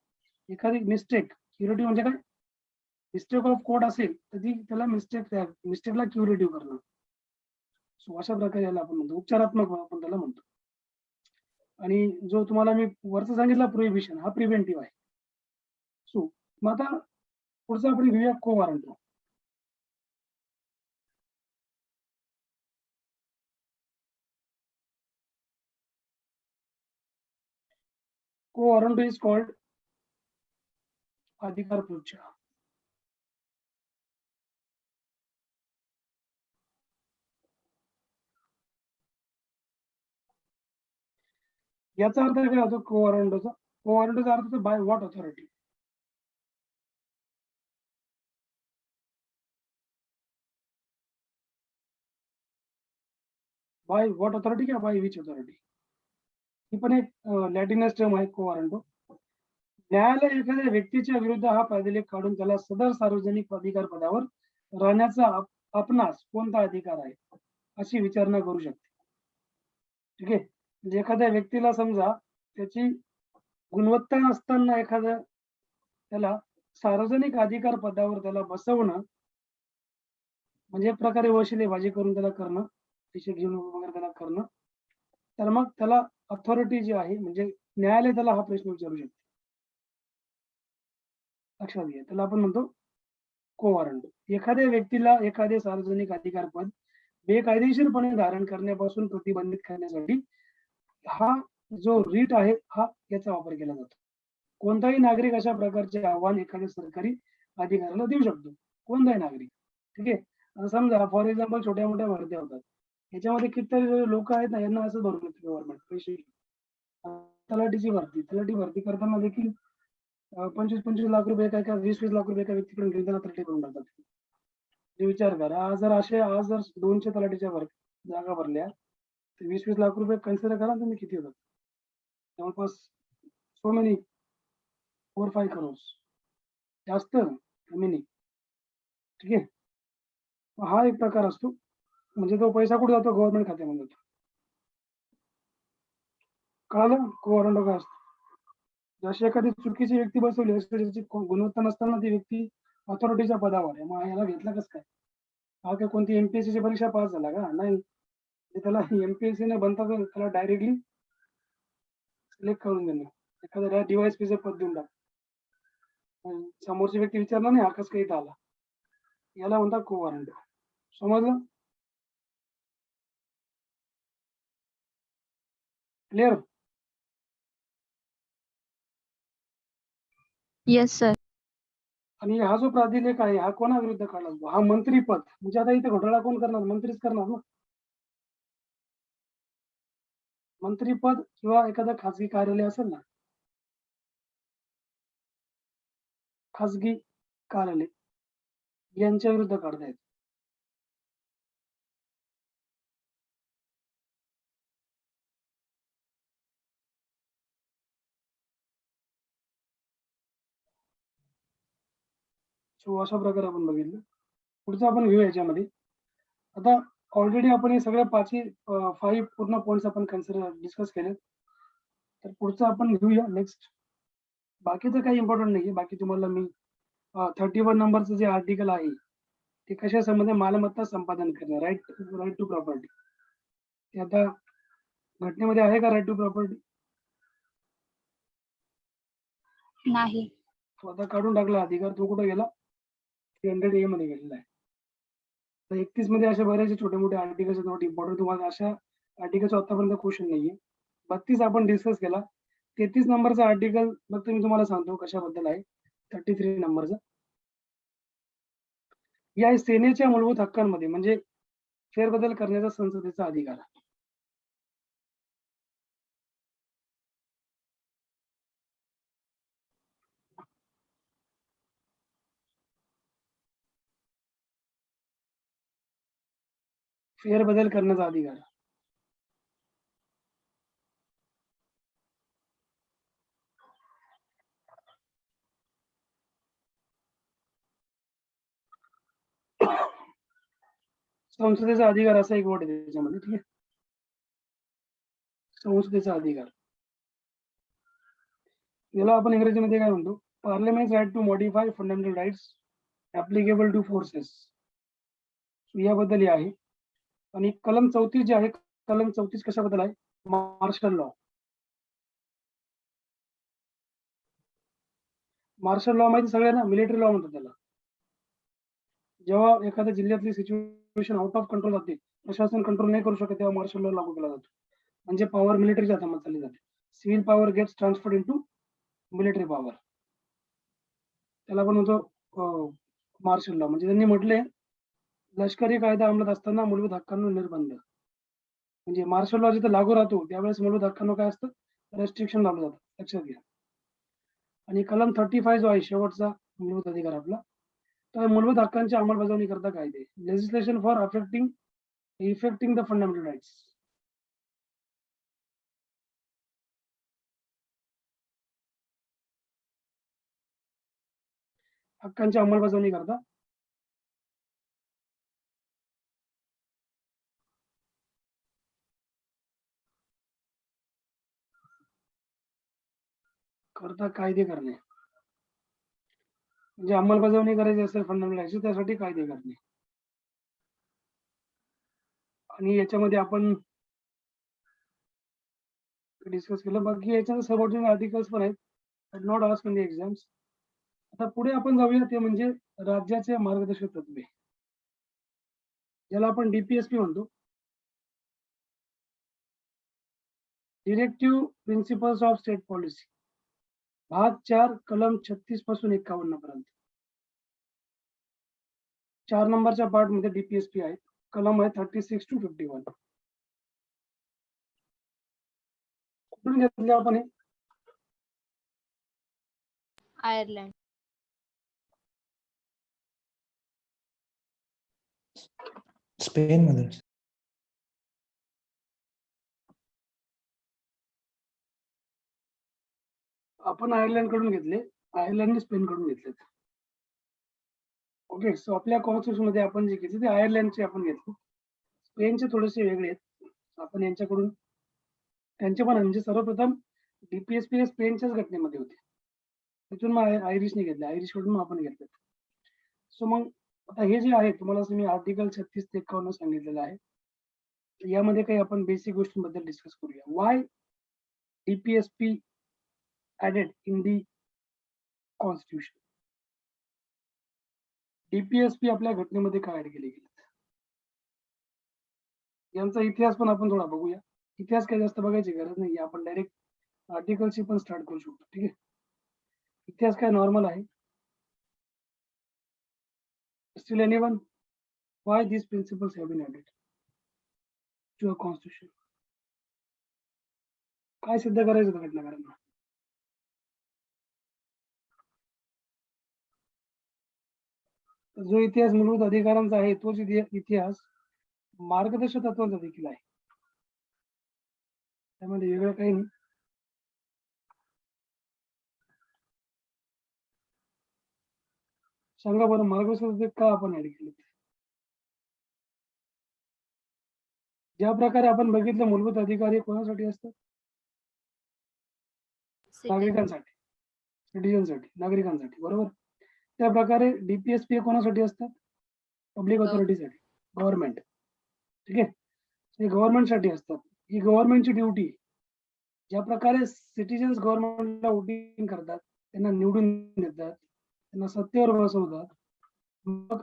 एखादी मिस्टेक, क्युरेटिव्ह म्हणजे काय? मिस्टेक ऑफ कोर्ट असेल तर ती त्याला मिस्टेकला क्युरेटिव्ह करणं. सो अशा प्रकारे याला आपण म्हणतो, उपचारात्मक आपण त्याला म्हणतो. आणि जो तुम्हाला मी वरचा सांगितला प्रोहिबिशन हा प्रिव्हेंटिव्ह आहे. सो मग आता पुढचं आपण घेऊया को वॉरंटो. को वॉरंटो इज कॉल्ड अधिकार पुच्छा. याचा अर्थ काय होतो को वॉरंटोचा? को वॉरंटोचा अर्थ होतो by what authority. By what authority किंवा बाय विच ऑथॉरिटी, ही पण एक लॅटिनस टर्म आहे को वॉरंटो. न्यायालय एखाद्या व्यक्तीच्या विरुद्ध हा प्राधिलेख काढून त्याला सदर सार्वजनिक अधिकार पदावर राहण्याचा आपणास कोणता अधिकार आहे अशी विचारणा करू शकते. ठीक आहे. म्हणजे एखाद्या व्यक्तीला समजा त्याची गुणवत्ता नसताना एखाद्या त्याला सार्वजनिक अधिकार पदावर त्याला बसवणं म्हणजे एक प्रकारे वशिलेबाजी करून त्याला करणं, पैसे घेऊन वगैरे त्याला करणं, तर मग त्याला अथॉरिटी जी आहे म्हणजे न्यायालय त्याला हा प्रश्न विचारू शकते. लक्षात घ्या, त्याला आपण म्हणतो को वॉरंटो. एखाद्या व्यक्तीला एखादे सार्वजनिक अधिकार पद बेकायदेशीरपणे धारण करण्यापासून प्रतिबंधित करण्यासाठी हा जो रीट आहे हा याचा वापर केला जातो. कोणताही नागरिक अशा प्रकारचे आव्हान एखाद्या सरकारी अधिकाऱ्याला देऊ शकतो. कोणताही नागरिक. ठीक आहे. आता समजा फॉर एक्झाम्पल छोट्या मोठ्या भरत्या होतात. याच्यामध्ये कितीतरी लोक आहेत ना, यांना असं धरून येतं गव्हर्नमेंट पैसे तलाठी भरती करताना देखील 25-25 लाख रुपये काय 20-20 लाख रुपये एका व्यक्तीकडून घेऊन त्याला तलाठी करून टाकतात. ते विचार करा, आज जर 200 तलाठीच्या जागा भरल्या तर 20-20 लाख रुपये कन्सिडर करा तुम्ही किती होतात. जवळपास सो मेनी 4-5 crores. जास्त कमी नाही. ठीक आहे. हा एक प्रकार असतो. म्हणजे तो पैसा कुठे जातो? गव्हर्नमेंट खात्यामध्ये जातो. कळालं को वॉरंटो काय असतो? जशी एखादी चुकीची व्यक्ती बसवली असते त्याची गुणवत्ता नसताना ती व्यक्ती अथॉरिटीच्या पदावर आहे, मग याला घेतला कसं काय? हा काय कोणती MPSC ची परीक्षा पास झाला का? नाही. त्याला MPSC ने बनता त्याला डायरेक्टली सिलेक्ट करून देणं, एखाद्या DYSP चं पद देऊन टाक. समोरची व्यक्ती विचारणार नाही हा कसं काय इथं आला. याला म्हणतात को वॉरंटो. समजलं? क्लिअर? Yes, sir. आणि हा जो प्राधिलेख आहे हा कोणाविरुद्ध काढला जातो? हा मंत्रीपद. म्हणजे आता इथे घोटाळा कोण करणार? मंत्रीच करणार ना. मंत्रीपद किंवा एखादं खाजगी कार्यालय असेल ना, खाजगी कार्यालय यांच्या विरुद्ध काढता येतं. सो अशा प्रकारे आपण बघितलं. पुढचं आपण घेऊ याच्यामध्ये. आता ऑलरेडी आपण हे सगळ्या 5 पूर्ण पॉइंट्स आपण डिस्कस केले. तर पुढचं आपण घेऊया नेक्स्ट. बाकीचं काही इम्पॉर्टंट नाहीये. बाकी तुम्हाला मी 31 नंबरचं जे आर्टिकल आहे ते कशा संबंधी मालमत्ता संपादन करणं, राईट टू प्रॉपर्टी. ते आता घटनेमध्ये आहे का राईट टू प्रॉपर्टी? नाही. तो आता काढून टाकला अधिकार. तो कुठे गेला? 300A मध्ये गेलेला आहे. तर 31 मध्ये अशा बऱ्याचशा छोटे मोठे आर्टिकल्स नॉट इम्पॉर्टंट. तुम्हाला अशा आर्टिकलचा आतापर्यंत क्वेश्चन नाहीये. 32 आपण डिस्कस केला. 33 नंबरचा आर्टिकल फक्त मी तुम्हाला सांगतो कशाबद्दल आहे. 33 नंबरचा या सेनेच्या मूलभूत हक्कांमध्ये म्हणजे फेरबदल करण्याचा संसदेचा अधिकार. फेरबदल करण्याचा अधिकार. संसदेचा अधिकार असा एक वर्ड आहे त्याच्यामध्ये. ठीक आहे. संसदेचा अधिकार याला आपण इंग्रजीमध्ये काय म्हणतो? Parliament right to modify fundamental rights applicable to forces. याबद्दल हे आहे. आणि कलम 34 जे आहे, कलम 34 कशाबद्दल आहे? Marshal law. मार्शल लॉ माहिती सगळ्यांना, मिलिटरी लॉ म्हणतात त्याला. जेव्हा एखाद्या जिल्ह्यातली सिच्युएशन आउट ऑफ कंट्रोल जाते, प्रशासन कंट्रोल नाही करू शकत, तेव्हा मार्शल लॉ लागू केला जातो. म्हणजे पॉवर मिलिटरीच्या हातात चालली जाते. Civil power gets transferred into military power. त्याला आपण म्हणतो मार्शल लॉ. म्हणजे त्यांनी म्हटले लष्करी कायदा अंमलात असताना मूलभूत हक्कांवर निर्बंध. म्हणजे मार्शल लॉ जिथे लागू राहतो त्यावेळेस मूलभूत हक्कांवर काय असतं? रेस्ट्रिक्शन लावलं जातं. लक्षात घ्या. आणि कलम 35 जो आहे शेवटचा मूलभूत अधिकार आपला, तर मूलभूत हक्कांची अंमलबजावणी करता कायदे. Legislation for effecting the fundamental rights. हक्कांची अंमलबजावणी करता कायदे करणे, म्हणजे अंमलबजावणी करायची असेल फंडामेंटल राईट्सची त्यासाठी कायदे करणे. आणि याच्यामध्ये आपण डिस्कस केलं. बाकी याच्यात सबऑर्डिनेट आर्टिकल्स पण आहेत, not asked in the exams. आता पुढे आपण जाऊया ते म्हणजे राज्याचे मार्गदर्शक तत्वे, ज्याला आपण DPSP म्हणतो, directive principles of state policy. भाग 4 कलम 36 पासून 51 पर्यंत 4 नंबरच्या पार्ट मध्ये DPSP आहे. कलम आहे 36 to 51. कुठून घेतले आपण हे? आयर्लंड. स्पेन मध्ये. आपण आयर्लंड कडून घेतले, आयर्लंडने स्पेन कडून घेतलेत. ओके, सो आपल्या कॉन्स्टिट्यूशन मध्ये आपण जे घेतले ते आयर्लंडचे आपण घेतले. स्पेनचे थोडेसे वेगळे आहेत. आपण यांच्याकडून त्यांचे पण म्हणजे सर्वप्रथम DPSP हे स्पेनच्याच घटनेमध्ये होते. तिथून मग आयरिशने घेतले, आयरिश कडून आपण घेतले. सो मग आता हे जे आहे तुम्हाला मी आर्टिकल 36 ते 51 सांगितलेलं आहे. यामध्ये काही आपण बेसिक गोष्टींबद्दल डिस्कस करूया. Y DPSP added in the constitution. DPSP आपल्या घटनेमध्ये काय ऍड केले गेले यांचा इतिहास पण आपण थोडा बघूया. इतिहास काही जास्त बघायची गरज नाही, आपण डायरेक्ट आर्टिकलशी पण स्टार्ट करू शकतो. ठीक आहे, इतिहास काय नॉर्मल आहे. Still anyone? Why these principles have been added to a constitution? काय सिद्ध करायचं होतं घटनाकारांना? जो इतिहास मूलभूत अधिकारांचा आहे तोच इतिहास मार्गदर्शक तत्वांचा देखील आहे. त्यामध्ये वेगळं काही नाही. सांगा बरं, मार्गदर्शक तत्वे का आपण ऍड केले? ज्या प्रकारे आपण बघितलं मूलभूत अधिकार हे कोणासाठी असतात? नागरिकांसाठी, सिटिझनसाठी, नागरिकांसाठी, बरोबर. त्या प्रकारे DPSP हे कोणासाठी असतात? पब्लिक ऑथॉरिटीसाठी, गव्हर्नमेंट. ठीक आहे, हे गव्हर्नमेंटसाठी असतात. ही गव्हर्नमेंटची ड्युटी. ज्या प्रकारे सिटिझन्स गव्हर्नमेंटला वोटिंग करतात, त्यांना निवडून देतात, त्यांना सत्तेवर बसवतात, मग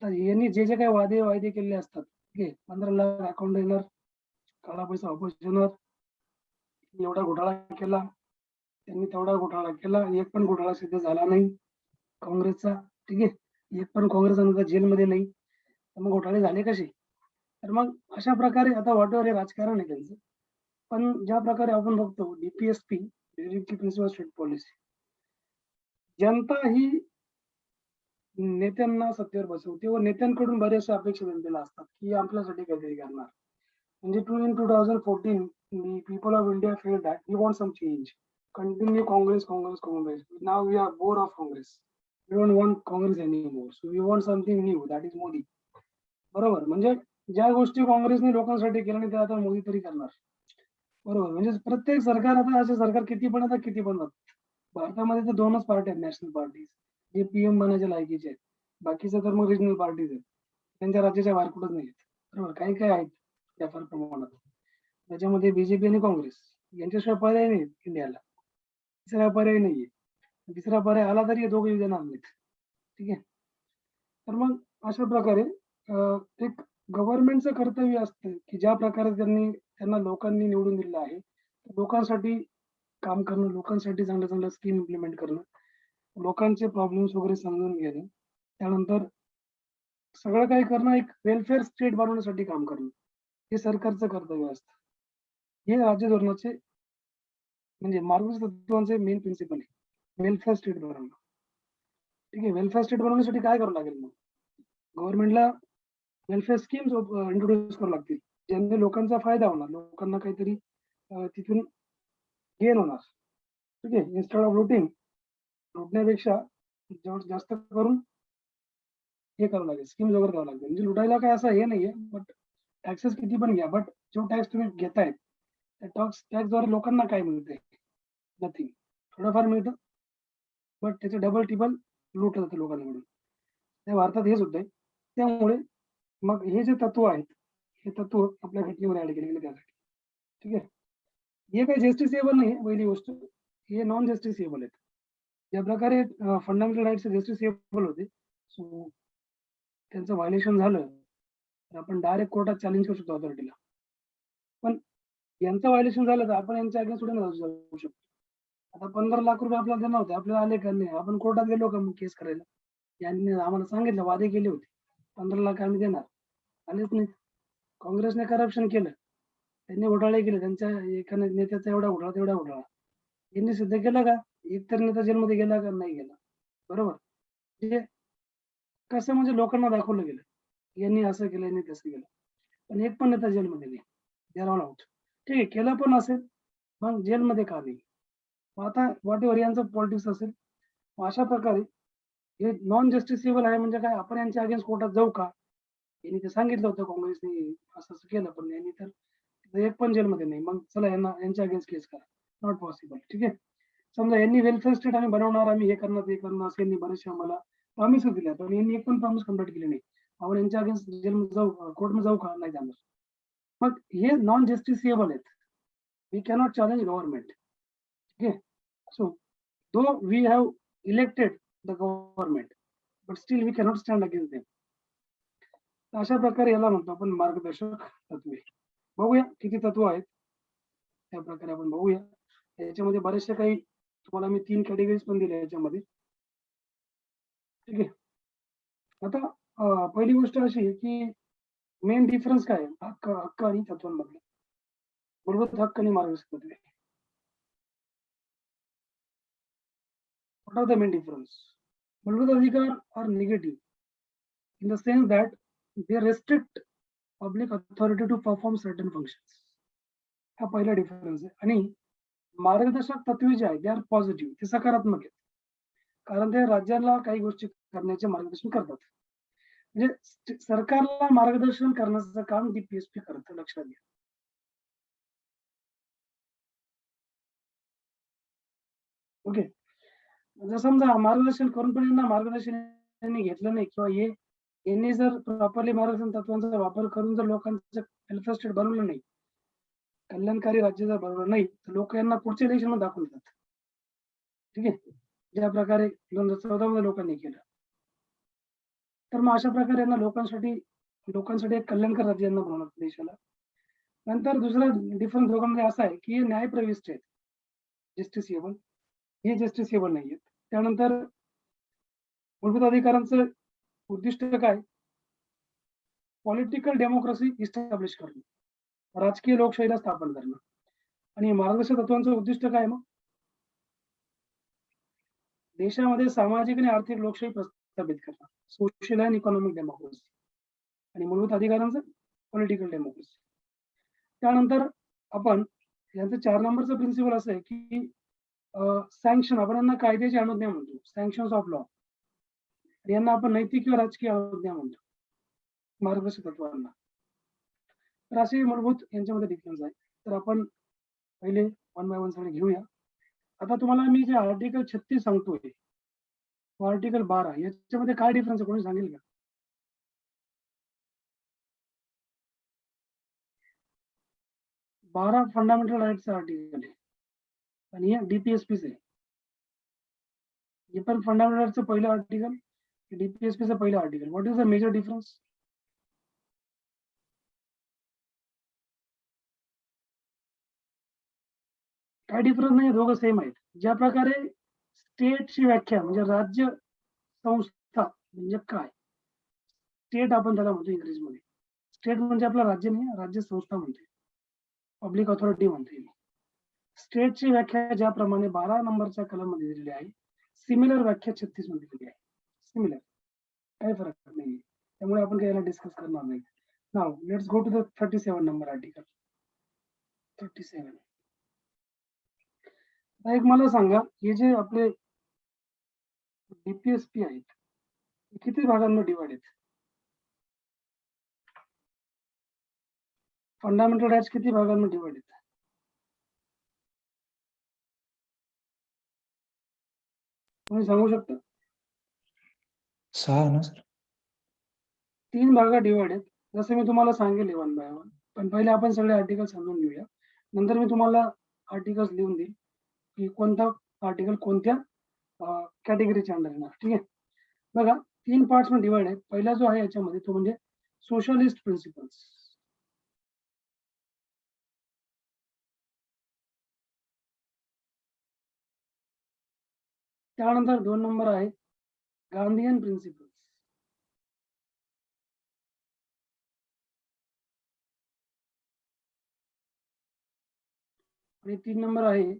यांनी जे काही वायदे केलेले असतात, ठीक आहे, 15 लाख अकाउंट येणार, काळा पैसा वापस होणार, एवढा घोटाळा केला, त्यांनी तेवढा घोटाळा केला, एक पण घोटाळा सिद्ध झाला नाही काँग्रेसचा. ठीक आहे, एक पण काँग्रेस जेलमध्ये नाही, तर मग घोटाळे झाले कसे? तर मग अशा प्रकारे आता व्हॉटएव्हर हे राजकारण आहे त्यांचं. पण ज्या प्रकारे आपण बघतो DPSP directive principle of state policy, जनता ही नेत्यांना सत्तेवर बसवते व नेत्यांकडून बऱ्याचशा अपेक्षा जनतेला असतात की आपल्यासाठी काहीतरी करणार. म्हणजे in 2014 the people of India felt that we want some change. Continue Congress. Now we are bored of Congress. We don't want Congress anymore. So we want something new. That is Modi. बरोबर, म्हणजे ज्या गोष्टी काँग्रेसने लोकांसाठी केल्या नाही त्या आता मोदी तरी करणार. बरोबर, म्हणजे प्रत्येक सरकार आता असे सरकार किती पण भारतामध्ये तर 2च पार्टी आहेत, नॅशनल पार्टी, जे PM बनायच्या लायकीचे आहेत. बाकीचे तर मग रिजनल पार्टीज आहेत, त्यांच्या राज्याच्या बाहेर कुठंच नाही. बरोबर, काही काय आहेत त्या फार प्रमाणात. त्याच्यामध्ये BJP आणि काँग्रेस यांच्याशिवाय पर्याय नाही इंडियाला. तिसरा पर्याय नाहीये. तिसरा पर्याय आला तरी दोघे युद्ध नाहीत. ठीक आहे, तर मग अशा प्रकारे एक गव्हर्नमेंटचं कर्तव्य असतं की ज्या प्रकारे त्यांना लोकांनी निवडून दिलेलं आहे, लोकांसाठी काम करणं, लोकांसाठी चांगल्या चांगल्या स्कीम इम्प्लिमेंट करणं, लोकांचे प्रॉब्लेम्स वगैरे समजून घेणं, त्यानंतर सगळं काही करणं, एक वेलफेअर स्टेट बनवण्यासाठी काम करणं, हे सरकारचं कर्तव्य असतं. हे राज्य धोरणाचे म्हणजे मार्गदर्शक तत्वांचे मेन प्रिन्सिपल आहे, वेलफेअर स्टेट बनवणं. ठीक आहे, वेलफेअर स्टेट बनवण्यासाठी काय करावं लागेल? मग गव्हर्नमेंटला वेलफेअर स्कीम्स इंट्रोड्यूस करावं लागतील, ज्याने लोकांचा फायदा होणार, लोकांना काहीतरी तिथून गेन होणार. ठीक आहे, इन्स्टेड ऑफ लुटण्यापेक्षा जास्त करून हे करावं लागेल, स्कीम्स वगैरे द्यावं लागेल. म्हणजे लुटायला काय असं हे नाहीये, बट टॅक्सेस किती पण घ्या, बट जो टॅक्स तुम्ही घेताय त्या टॅक्सद्वारे लोकांना काय मिळतंय? नथिंग. थोडंफार मिळतं, बट त्याचे डबल टिबल लुटलं जातं लोकांकडून. त्या भारतात हेच होतंय. त्यामुळे मग हे जे तत्व आहेत, हे तत्व आपल्या घटनेवर ऍड केले गेले त्यासाठी. ठीक आहे. हे काही जस्टिसेबल नाही पहिली गोष्ट. हे नॉन जस्टिसेबल आहेत. ज्या प्रकारे फंडामेंटल राईट्स जस्टिसेबल होते, सो त्यांचं व्हायलेशन झालं तर आपण डायरेक्ट कोर्टात चॅलेंज करू शकतो अथॉरिटीला. पण यांचं व्हायलेशन झालं तर आपण यांच्या अगेन्स्ट थोडी ना जाऊ शकतो. आता 15 लाख रुपये आपल्याला देणार होते, आपल्याला आले का नाही? आपण कोर्टात गेलो का मग केस करायला? यांनी आम्हाला सांगितलं, वादे केले होते, 15 लाख आम्ही देणार, आलेच नाही. काँग्रेसने करप्शन केलं, त्यांनी घोटाळे केले, त्यांच्या एका नेत्याचा एवढा घोटाळा तेवढा घोटाळा. यांनी सिद्ध केलं का? एक तर नेता जेलमध्ये गेला का? नाही गेला. बरोबर. म्हणजे कसं, म्हणजे लोकांना दाखवलं गेलं यांनी असं केलं, यांनी तसं केलं, पण एक पण नेता जेलमध्ये नाही. They are all out. ठीक आहे, केलं पण असेल, मग जेलमध्ये का नाही? मग आता व्हॉट एव्हर यांचं पॉलिटिक्स असेल, अशा प्रकारे हे नॉन जस्टिसेबल आहे. म्हणजे काय, आपण यांच्या अगेन्स्ट कोर्टात जाऊ का? यांनी ते सांगितलं होतं काँग्रेसने असं असं केलं, पण यांनी तर एक पण जेलमध्ये नाही. मग चला यांच्या अगेन्स्ट केस करा. Not possible. ठीक आहे. समजा यांनी वेलफेअर स्टेट आम्ही बनवणार, आम्ही हे करणार ते करणार, असं यांनी बरेचसे आम्हाला प्रॉमिस दिल्या, पण यांनी एक पण प्रॉमिस कम्प्लीट केली नाही. आपण यांच्या अगेन्स्ट जेलमध्ये जाऊ, कोर्टमध्ये जाऊ का? नाही जाणार. मग हे नॉन जस्टिसेबल आहेत. We cannot challenge government. ठीक आहे. So though we have elected the government, but still we cannot stand against them. अशा प्रकारे याला म्हणतो आपण मार्गदर्शक तत्वे. बघूया किती तत्व आहेत, त्या प्रकारे आपण बघूया. याच्यामध्ये बरेचसे काही तुम्हाला मी 3 कॅटेगरीज पण दिल्या याच्यामध्ये. ठीक आहे. आता पहिली गोष्ट अशी आहे की मेन डिफरन्स काय आहे हक्क आणि तत्वांमधला. मूलभूत हक्क आणि मार्गदर्शक तत्वे. What are the main difference? मूलभूत अधिकार are negative in the sense that they restrict public authority to perform certain functions. हा पहिला डिफरन्स आहे. आणि मार्गदर्शक तत्वे जे आहेत, ते आर पॉझिटिव्ह, ते सकारात्मक आहेत. कारण ते राज्याला काही गोष्टी करण्याचे मार्गदर्शन करतात. म्हणजे सरकारला मार्गदर्शन करण्याचं काम डीपीएसपी करतं, लक्षात घ्या. ओके. जर समजा मार्गदर्शन करून पण यांना मार्गदर्शन यांनी घेतलं नाही, किंवा यांनी जर प्रॉपरली मार्गदर्शन तत्वांचा वापर करून जर लोकांचं वेलफेअर स्टेट बनवलं नाही, कल्याणकारी राज्य जर बनवलं नाही, तर लोक यांना पुढच्या इलेक्शन मध्ये दाखवून देतात. ठीक आहे. ज्या प्रकारे 2014 मध्ये लोकांनी केलं. तर मग अशा प्रकारे यांना लोकांसाठी एक कल्याणकारी राज्य यांना बनवलं देशाला. नंतर दुसरा डिफरन्स दोघांमध्ये असा आहे की हे न्यायप्रविष्ट आहेत, जस्टिसेबल, हे जस्टिसेबल नाही आहेत. त्यानंतर मूलभूत अधिकारांचं उद्दिष्ट काय? पॉलिटिकल डेमोक्रेसी इस्टॅब्लिश करणं, राजकीय लोकशाहीला स्थापन करणं. आणि मार्गदर्शक तत्वांचं उद्दिष्ट काय? मग देशामध्ये सामाजिक आणि आर्थिक लोकशाही प्रस्थापित करणं, सोशल अँड इकॉनॉमिक डेमोक्रेसी. आणि मूलभूत अधिकारांचं पॉलिटिकल डेमोक्रेसी. त्यानंतर आपण यांचं 4 नंबरचं प्रिन्सिपल असं आहे की सँक्शन, आपण यांना कायद्याची अनुज्ञा म्हणतो, सँक्शन्स ऑफ लॉ. यांना आपण नैतिक किंवा राजकीय अनुज्ञा म्हणतो, मार्गदर्शक तत्वांना. तर असे मूलभूत यांच्यामध्ये डिफरन्स आहे. तर आपण पहिले वन बाय वन सगळे घेऊया. आता तुम्हाला मी जे आर्टिकल 36 सांगतोय, आर्टिकल 12, याच्यामध्ये काय डिफरन्स आहे, कोणी सांगेल का? 12 फंडामेंटल राईट्सचं आर्टिकल आहे, आणि हे डीपीएसपीच आहे. हे पण फंडामेंटल राईट्सचं पहिलं आर्टिकल, डीपीएसपीचं पहिलं article. What is the major difference? काय डिफरन्स नाही, दोघं सेम आहेत. ज्या प्रकारे स्टेटची व्याख्या, म्हणजे राज्य संस्था म्हणजे काय, स्टेट आपण त्याला म्हणतो इंग्रजीमध्ये. स्टेट म्हणजे आपलं राज्य नाही, राज्य संस्था म्हणते, पब्लिक ऑथॉरिटी म्हणते. स्टेटची व्याख्या ज्याप्रमाणे 12 नंबरच्या कलम मध्ये दिलेली आहे, सिमिलर व्याख्या 36 मध्ये दिलेली आहे. सिमिलर, काही फरक नाही. त्यामुळे आपण काही याला डिस्कस करणार नाही. Now let's go to the 37 number article. 37. एक मला सांगा, हे जे आपले डीपीएसपी आहेत, किती भागांमध्ये डिवाइड आहेत? फंडामेंटल राईट्स किती भागांमध्ये डिवाइड आहेत? तुम्ही सांगू शकता? 6 ना सर? 3 भागात डिवाइड आहेत. जसं मी तुम्हाला सांगेल वन बाय वन. पण पहिले आपण सगळे आर्टिकल समजून घेऊया. नंतर मी तुम्हाला आर्टिकल्स लिहून देईल की कोणता आर्टिकल कोणत्या कॅटेगरीच्या अंडर येणार. ठीक आहे. बघा 3 पार्ट्स मध्ये डिवाइड आहे. पहिला जो आहे याच्यामध्ये तो म्हणजे सोशलिस्ट प्रिन्सिपल्स. त्यानंतर 2 नंबर आहे गांधीयन प्रिन्सिपल्स. आणि 3 नंबर आहे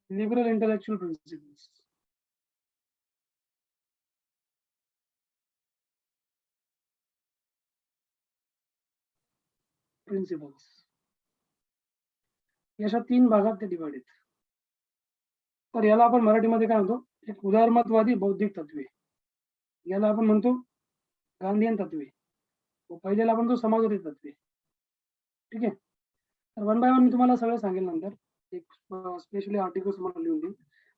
लिबरल इंटेलेक्चुअल प्रिन्सिपल्स. प्रिन्सिपल्स याच्या 3 भागात ते डिवाइड आहेत. तर याला आपण मराठीमध्ये काय म्हणतो? एक उदारमतवादी बौद्धिक तत्वे. याला आपण म्हणतो गांधीयन तत्वे. पहिल्याला आपण तो समाजवादी तत्वे. ठीक आहे. तर वन बाय वन मी तुम्हाला सगळं सांगेल नंतर. एक स्पेशली आर्टिकल्स मला लिहून देईल.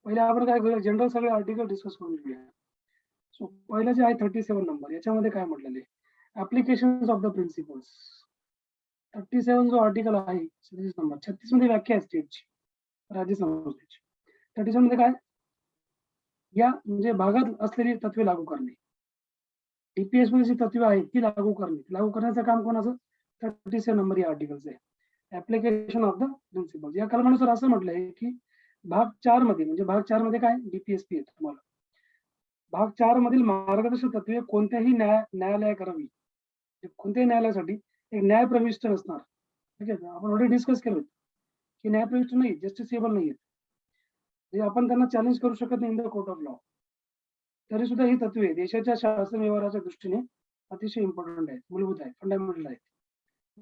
पहिले आपण काय करूया, जनरल सगळे आर्टिकल डिस्कस करून घेऊया. सो पहिलं जे आहे 37 नंबर, याच्यामध्ये काय म्हटलेलं आहे? Applications of the principles. 37 जो आर्टिकल आहे 36 नंबर, 36 मध्ये व्याख्या आहे स्टेटची, राज्य संस्थेची. 37 मध्ये काय? या म्हणजे भागात असलेली तत्वे लागू करणे. डीपीएस मध्ये जी तत्वे आहेत ती लागू करणे. लागू करण्याचं काम कोणाचं? 37 नंबर या आर्टिकलचं आहे. Application of the principles. या कलमानुसार असं म्हटलंय की भाग 4 मध्ये, म्हणजे भाग 4 मध्ये काय डीपीएसपी आहे तुम्हाला. भाग 4 मधील मार्गदर्शक तत्वे कोणत्याही न्यायालय करावी. कोणत्याही न्यायालयासाठी एक न्याय प्रविष्ट असणार. ठीक आहे. आपण ऑलरेडी डिस्कस केलं की न्याय प्रविष्ट नाही, जस्टिसेबल नाही आहेत. आपण त्यांना चॅलेंज करू शकत नाही in the court of law. तरी सुद्धा ही तत्वे देशाच्या शासन व्यवहाराच्या दृष्टीने अतिशय इम्पॉर्टंट आहेत, मूलभूत आहेत, फंडामेंटल आहेत.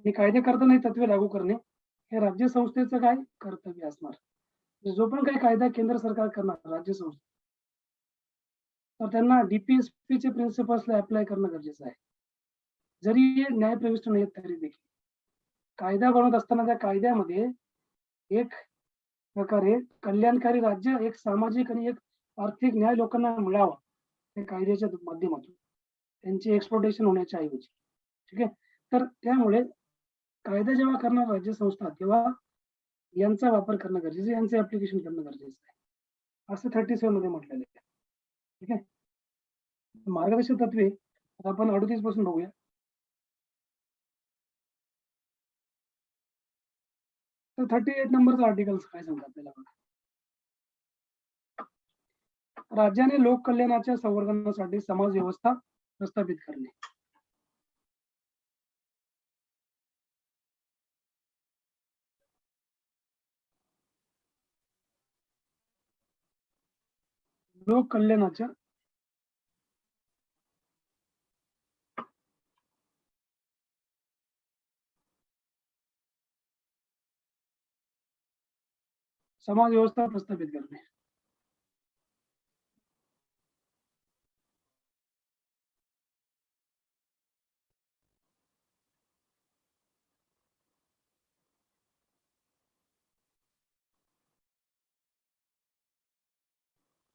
हे कायदे करताना ही तत्वे लागू करणे हे राज्य संस्थेचं काय कर्तव्य असणार. जो पण काही कायदा केंद्र सरकार करणार राज्य संस्था, तर त्यांना डीपीएसपीचे प्रिन्सिपल्सला अप्लाय करणं गरजेचं आहे. जरी हे न्याय प्रविष्ट नाहीत तरी देखील कायदा बनवत असताना त्या कायद्यामध्ये एक प्रकारे कल्याणकारी राज्य, एक सामाजिक आणि एक आर्थिक न्याय लोकांना मिळावा या कायद्याच्या माध्यमातून, त्यांची एक्सप्लोटेशन होण्याच्या ऐवजी. ठीक आहे. तर त्यामुळे कायदा जेव्हा करणार राज्य संस्था तेव्हा यांचा वापर करणं गरजेचं आहे, यांचं ऍप्लिकेशन करणं गरजेचं आहे, असं 37 मध्ये म्हटलेलं आहे. ठीक आहे. मार्गदर्शक तत्वे आपण 38 पासून बघूया. तर 38 नंबरचं आर्टिकल काय सांगतात आपल्याला बघा. राज्याने लोक कल्याणाच्या संवर्धनासाठी समाज व्यवस्था प्रस्थापित करणे. लोक कल्याणाच्या समाज व्यवस्था प्रस्थापित करणे.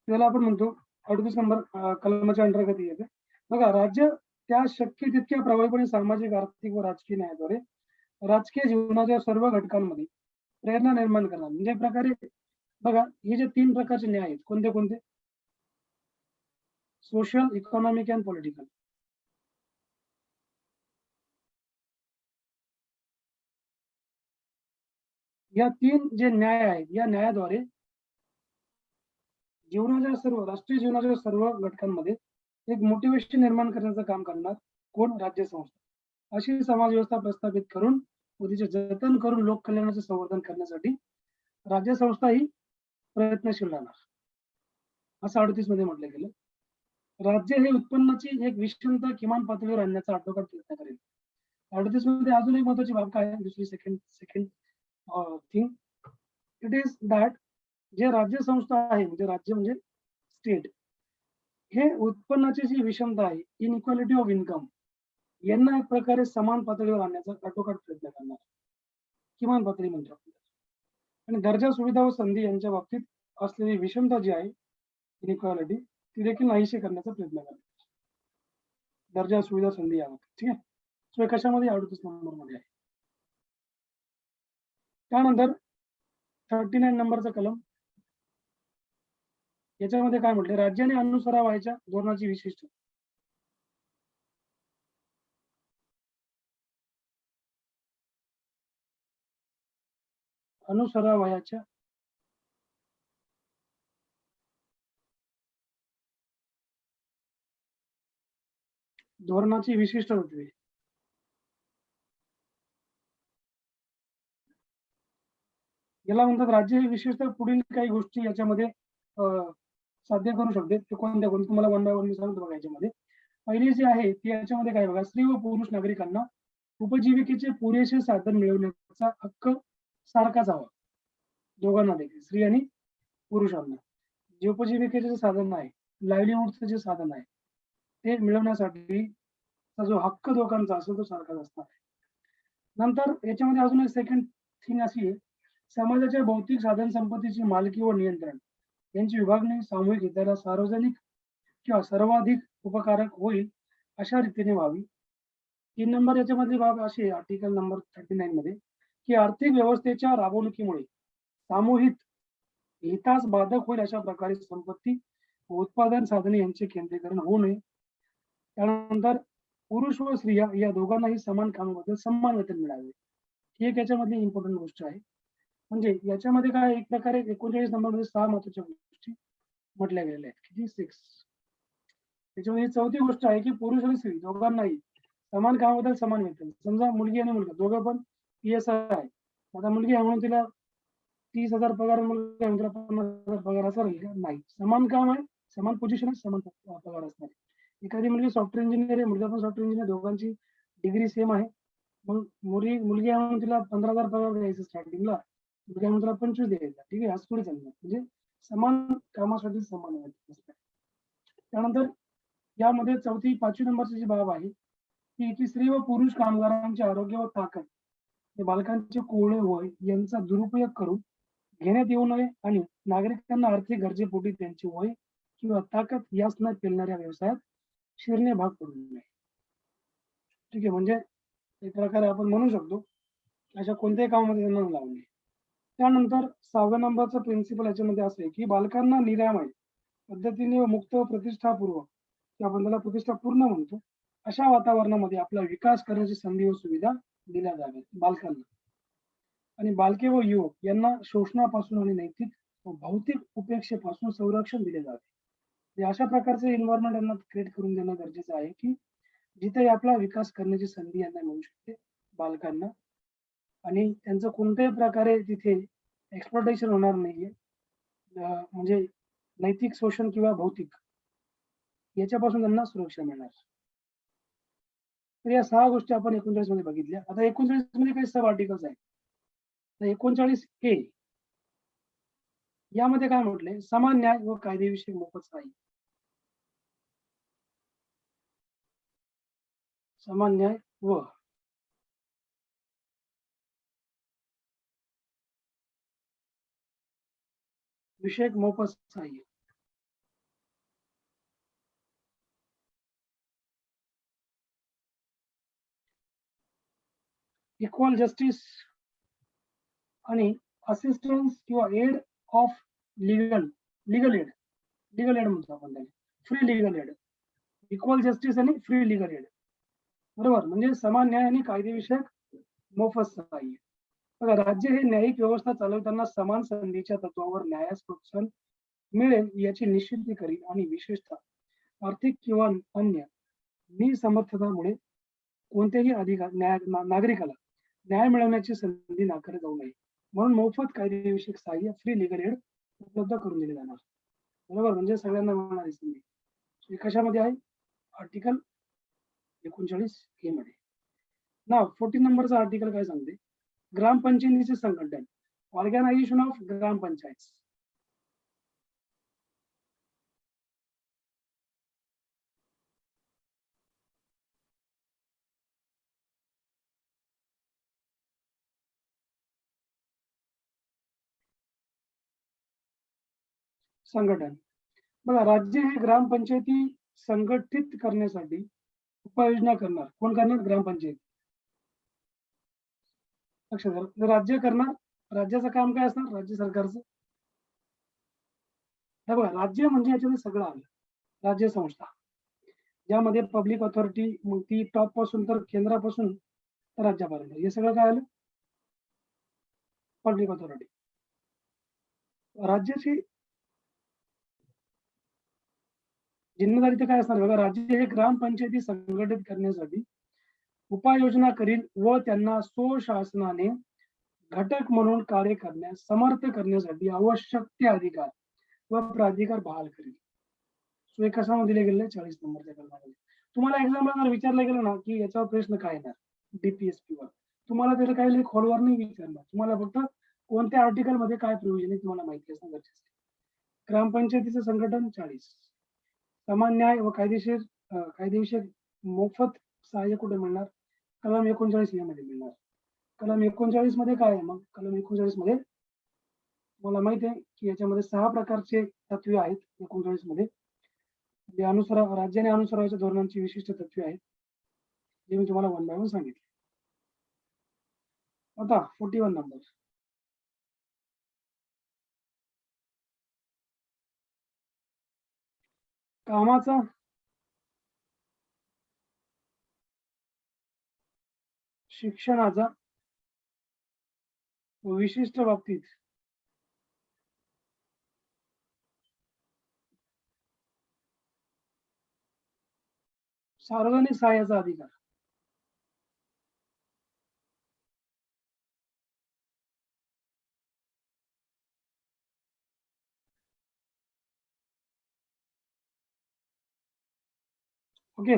त्याला आपण म्हणतो 38 नंबर कलमाच्या अंतर्गत येते. बघा, राज्य त्या शक्य तितक्या प्रभावीपणे सामाजिक, आर्थिक व राजकीय न्यायाद्वारे राजकीय जीवनाच्या सर्व घटकांमध्ये प्रेरणा निर्माण करणार. म्हणजे प्रकारे बघा, हे जे 3 प्रकारचे न्याय आहेत कोणते कोणते? Social, economic and political. या 3 जे न्याय आहेत या न्यायाद्वारे जीवनाच्या सर्व राष्ट्रीय जीवनाच्या सर्व घटकांमध्ये एक मोटिवेशन निर्माण करण्याचं काम करणार कोण? राज्य संस्था. अशी समाज व्यवस्था प्रस्थापित करून व तिचे जतन करून लोक कल्याणाचे संवर्धन करण्यासाठी राज्य संस्था ही प्रयत्नशील राहणार, असं 38 मध्ये म्हटलं गेलं. राज्य हे उत्पन्नाची एक विषमता किमान पातळीवर आणण्याचा आटोकाट प्रयत्न करेल. 38 मध्ये अजून एक महत्वाची बाब काय आहे? दुसरी second thing, it is that जे राज्य संस्था आहे, म्हणजे राज्य म्हणजे स्टेट, हे उत्पन्नाची जी विषमता आहे, इनइक्वालिटी ऑफ इन्कम, यांना एक प्रकारे समान पातळीवर आणण्याचा कठोकाट प्रयत्न करणार, किमान पातळी म्हणतो आपण. आणि दर्जा, सुविधा व संधी यांच्या बाबतीत असलेली विषमता जी आहे, इनइक्वालिटी, ती देखील नाहीशी करण्याचा प्रयत्न करणार. दर्जा, सुविधा, संधी याबाबत. ठीक आहे. सो हे कशामध्ये 38 नंबरमध्ये आहे. त्यानंतर 39 नंबरचा कलम, याच्यामध्ये काय म्हटले, राज्याने अनुसरावयाच्या धोरणाची विशिष्ट अनुसरावयाच्या धोरणाची विशिष्ट तत्वे. याला म्हणतात राज्य हे विशिष्ट पुढील काही गोष्टी याच्यामध्ये साध्य करू शकते. ते कोणत्या कोणत्या तुम्हाला वन बाय वन मी सांगतो बघा. याच्यामध्ये पहिली जी आहे ती याच्यामध्ये काय बघा, स्त्री व पुरुष नागरिकांना उपजीविकेचे पुरेसे साधन मिळवण्याचा हक्क सारखाच हवा. दोघांना देखील, स्त्री आणि पुरुषांना जे उपजीविकेचे जे साधन आहे, लाईव्हलीहूडचं जे साधन आहे, ते मिळवण्यासाठी जो हक्क दोघांचा असेल तो सारखाच असणार आहे. नंतर याच्यामध्ये अजून एक सेकंड थिंग अशी आहे, समाजाच्या भौतिक साधन संपत्तीची मालकी व नियंत्रण यांची विभागणी सामूहिक हिताला सार्वजनिक किंवा सर्वाधिक उपकारक होईल अशा रीतीने व्हावी. 3 नंबर याच्यामधली बाब अशी आहे, आर्टिकल नंबर 39 मध्ये, की आर्थिक व्यवस्थेच्या राबवणुकीमुळे सामूहिक हितास बाधक होईल अशा प्रकारे संपत्ती व उत्पादन साधने यांचे केंद्रीकरण होऊ नये. त्यानंतर पुरुष व स्त्रिया या दोघांनाही समान कामाबद्दल समान वेतन मिळावे, ही एक याच्यामधली इम्पॉर्टंट गोष्ट आहे. म्हणजे याच्यामध्ये काय, एक प्रकारे 39 नंबरमध्ये 6 महत्वाच्या गोष्टी म्हटल्या गेलेल्या आहेत. किती? 6. त्याच्यामध्ये चौथी गोष्ट आहे की पुरुष आणि स्त्री दोघांनाही समान कामाबद्दल समान वेतन. समजा मुलगी आणि मुलगा दोघं पण PSI आहे, आता मुलगी आहे म्हणून तिला 30,000 पगार, मुलगा आहे म्हणून तिला 50,000 पगार, असं राहील का? नाही. समान काम आहे, समान पोझिशन आहे, समान पगार असणार. एखादी मुलगी सॉफ्टवेअर इंजिनियर आहे, मुलगा पण सॉफ्टवेअर इंजिनियर, दोघांची डिग्री सेम आहे, मग मुलगी आहे म्हणून तिला 15,000 पगार द्यायचा स्टार्टिंगला, मुलगा म्हणून तिला 25 द्यायचा. ठीक आहे, असं थोडी चालणार. म्हणजे समान कामासाठी समान वेतन असणार. त्यानंतर यामध्ये चौथी 5वी नंबरची जी बाब आहे की स्त्री व पुरुष कामगारांचे आरोग्य व ताकद हे बालकांचे कोवळे वय यांचा दुरुपयोग करून घेण्यात येऊ नये आणि नागरिकांना आर्थिक गरजेपोटी त्यांचे वय किंवा ताकद यास न पेलणाऱ्या व्यवसायात शिरणे भाग पडू नये. ठीक आहे, म्हणजे एक प्रकारे आपण म्हणू शकतो अशा कोणत्याही कामामध्ये त्यांना लावू नये. त्यानंतर 6व्या नंबरचा प्रिन्सिपल याच्यामध्ये असं आहे की बालकांना निरामय पद्धतीने व मुक्त व प्रतिष्ठापूर्वक, आपण त्याला प्रतिष्ठापूर्ण म्हणतो, अशा वातावरणामध्ये आपला विकास करण्याची संधी व सुविधा दिल्या जाव्यात बालकांना. आणि बालके व युवक यांना शोषणापासून आणि नैतिक व भौतिक उपेक्षेपासून संरक्षण दिले जावे. अशा प्रकारचे एन्व्हायरमेंट यांना क्रिएट करून देणं गरजेचं आहे की जिथे आपला विकास करण्याची संधी यांना मिळू शकते बालकांना, आणि त्यांचं कोणत्याही प्रकारे तिथे एक्सप्लॉटेशन होणार नाहीये, म्हणजे नैतिक शोषण किंवा भौतिक याच्यापासून त्यांना सुरक्षा मिळणार. तर या 6 गोष्टी आपण 39 मध्ये बघितल्या. आता 39 मध्ये काही सब आर्टिकल्स आहेत. 39A यामध्ये काय म्हटले, समान न्याय व कायदेविषयक मोफत सहाय्य. समान न्याय व विषयक मोफत सहाय्य. इक्वल जस्टिस आणि असिस्टन्स किंवा एड ऑफ लीगल एड म्हणतो आपण त्याला, free legal aid. Equal justice आणि फ्री लीगल एड, बरोबर, म्हणजे समान न्याय आणि कायदेविषयक मोफत सहाय्य. बघा, राज्य हे न्यायिक व्यवस्था चालवताना समान संधीच्या तत्वावर न्यायास प्रोत्साहन मिळेल याची निश्चिती करील आणि विशेषतः आर्थिक किंवा अन्य निसमर्थतामुळे कोणत्याही नागरिकाला न्याय मिळवण्याची संधी नाकारली जाऊ नये म्हणून मोफत कायदेविषयक सहाय्य, फ्री लीगल एड उपलब्ध करून दिले जाणार. बरोबर, म्हणजे सगळ्यांना मिळणारी संधी. कशामध्ये आहे? आर्टिकल 39A मध्ये. ना 14 नंबरचा आर्टिकल काय सांगते, ग्रामपंचायतीचे संघटन, ऑर्गनायझेशन ऑफ ग्रामपंचायत. संघटन. बघा, राज्य हे ग्रामपंचायती संघटित करण्यासाठी उपाययोजना करणार. कोण करणार? ग्रामपंचायत. लक्षात घ्या, राज्य करणार. राज्याचं काम काय असणार? राज्य सरकारचं. हे बघा, राज्य म्हणजे याच्यामध्ये सगळं आलं. राज्य संस्था ज्यामध्ये पब्लिक ऑथॉरिटी, मग ती टॉप पासून तर केंद्रापासून तर राज्यापर्यंत हे सगळं काय आलं? Public authority. राज्याची जिम्मेदारी तर काय असणार बघा, राज्य हे ग्रामपंचायती संघटित करण्यासाठी उपाययोजना करील व त्यांना स्वशासनाने घटक म्हणून कार्य करण्यास समर्थ करण्यासाठी आवश्यक ते अधिकार व प्राधिकार बहाल करेल. सो हे कशामध्ये दिले गेले? 40 नंबरच्या कलमामध्ये. तुम्हाला एक्झामला जर विचारलं गेलं ना की याच्यावर प्रश्न काय येणार डीपीएसपी वर, तुम्हाला त्याला काही खोलवर नाही विचारणार. तुम्हाला फक्त कोणत्या आर्टिकल मध्ये काय प्रोव्हिजन आहे तुम्हाला माहिती असणं गरजेचं आहे. ग्रामपंचायतीचं संघटन 40. समान न्याय व कायदेशीर मोफत सहाय्य कुठे मिळणार? कलम 39 मध्ये मिळणार. कलम 39 मध्ये काय आहे? मग कलम 39 मध्ये मला माहिती आहे की याच्यामध्ये 6 प्रकारचे तत्वे आहेत. 39 मध्ये राज्याने अनुसरायच्या धोरणांची विशिष्ट तत्वे आहेत, जे मी तुम्हाला 1 बाय 1 सांगितले. आता 41 नंबर. कामाचा शिक्षणाचा विशिष्ट बाबतीत सार्वजनिक सहाय्याचा अधिकार. ओके,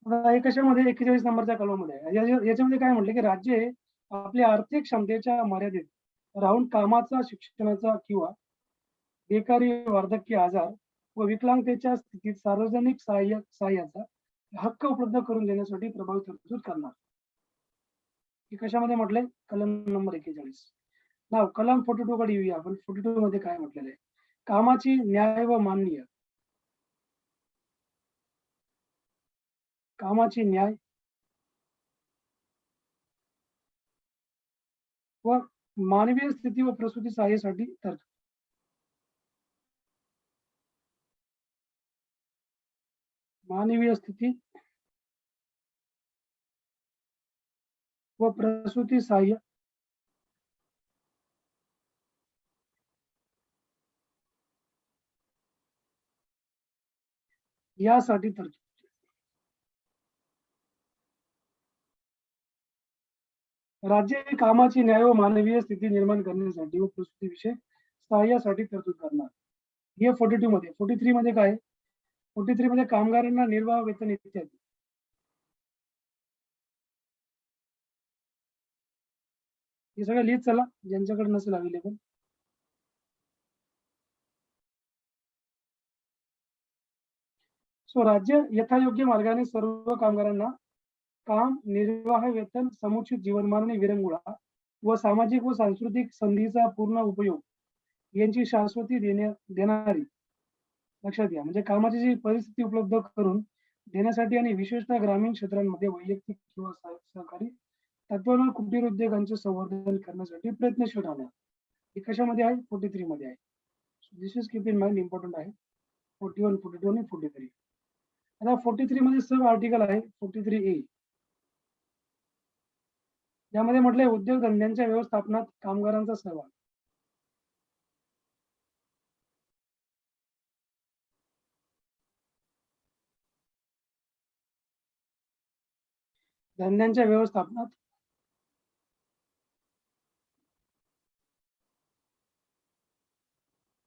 आता हे कशामध्ये? 41 नंबरच्या कलमामध्ये आहे. याच्यामध्ये काय म्हटलं की राज्य हे आपल्या आर्थिक क्षमतेच्या मर्यादेत राहून कामाचा, शिक्षणाचा किंवा बेकारी, वार्धक्य, आजार व विकलांगतेच्या स्थितीत सार्वजनिक सहाय्याचा हक्क उपलब्ध करून देण्यासाठी प्रभावी तरतूद करणार. हे कशामध्ये म्हटलंय? कलम नंबर 41. नाव कलम 42 कडे येऊया आपण. 42 मध्ये काय म्हटलेलं आहे? कामाची न्याय व माननीय कामाची न्याय व मानवीय स्थिती व प्रसूती सहाय्यासाठी तरतूद. मानवीय स्थिती व प्रसूती सहाय्य यासाठी तरतूद. राज्य हे कामाची न्याय व मानवीय स्थिती निर्माण करण्यासाठी व प्रसूती विषय सहाय्यासाठी तरतूद करणार. हे 42 मध्ये. 43 मध्ये काय? 43 मध्ये कामगारांना निर्वाह वेतन इत्यादी. हे सगळं लिहित चला ज्यांच्याकडे नसेल अवेलेबल. सो राज्य यथायोग्य मार्गाने सर्व कामगारांना काम, निर्वाह वेतन, समुचित जीवनमान आणि विरंगुळा व सामाजिक व सांस्कृतिक संधीचा पूर्ण उपयोग यांची शाश्वती देणारी. लक्षात घ्या, म्हणजे कामाची जी परिस्थिती उपलब्ध करून देण्यासाठी आणि विशेषतः ग्रामीण क्षेत्रांमध्ये वैयक्तिक किंवा सहकारी तत्वावर कुटीर उद्योगांचे संवर्धन करण्यासाठी प्रयत्नशील राहणार. हे कशामध्ये आहे? 43 मध्ये आहे. This is keep in mind, important आहे. 41, 42 आणि 43. आता 43 मध्ये सब आर्टिकल आहे 43A. यामध्ये म्हटलंय उद्योगधंद्यांच्या व्यवस्थापनात कामगारांचा सहभाग. धंद्यांच्या व्यवस्थापनात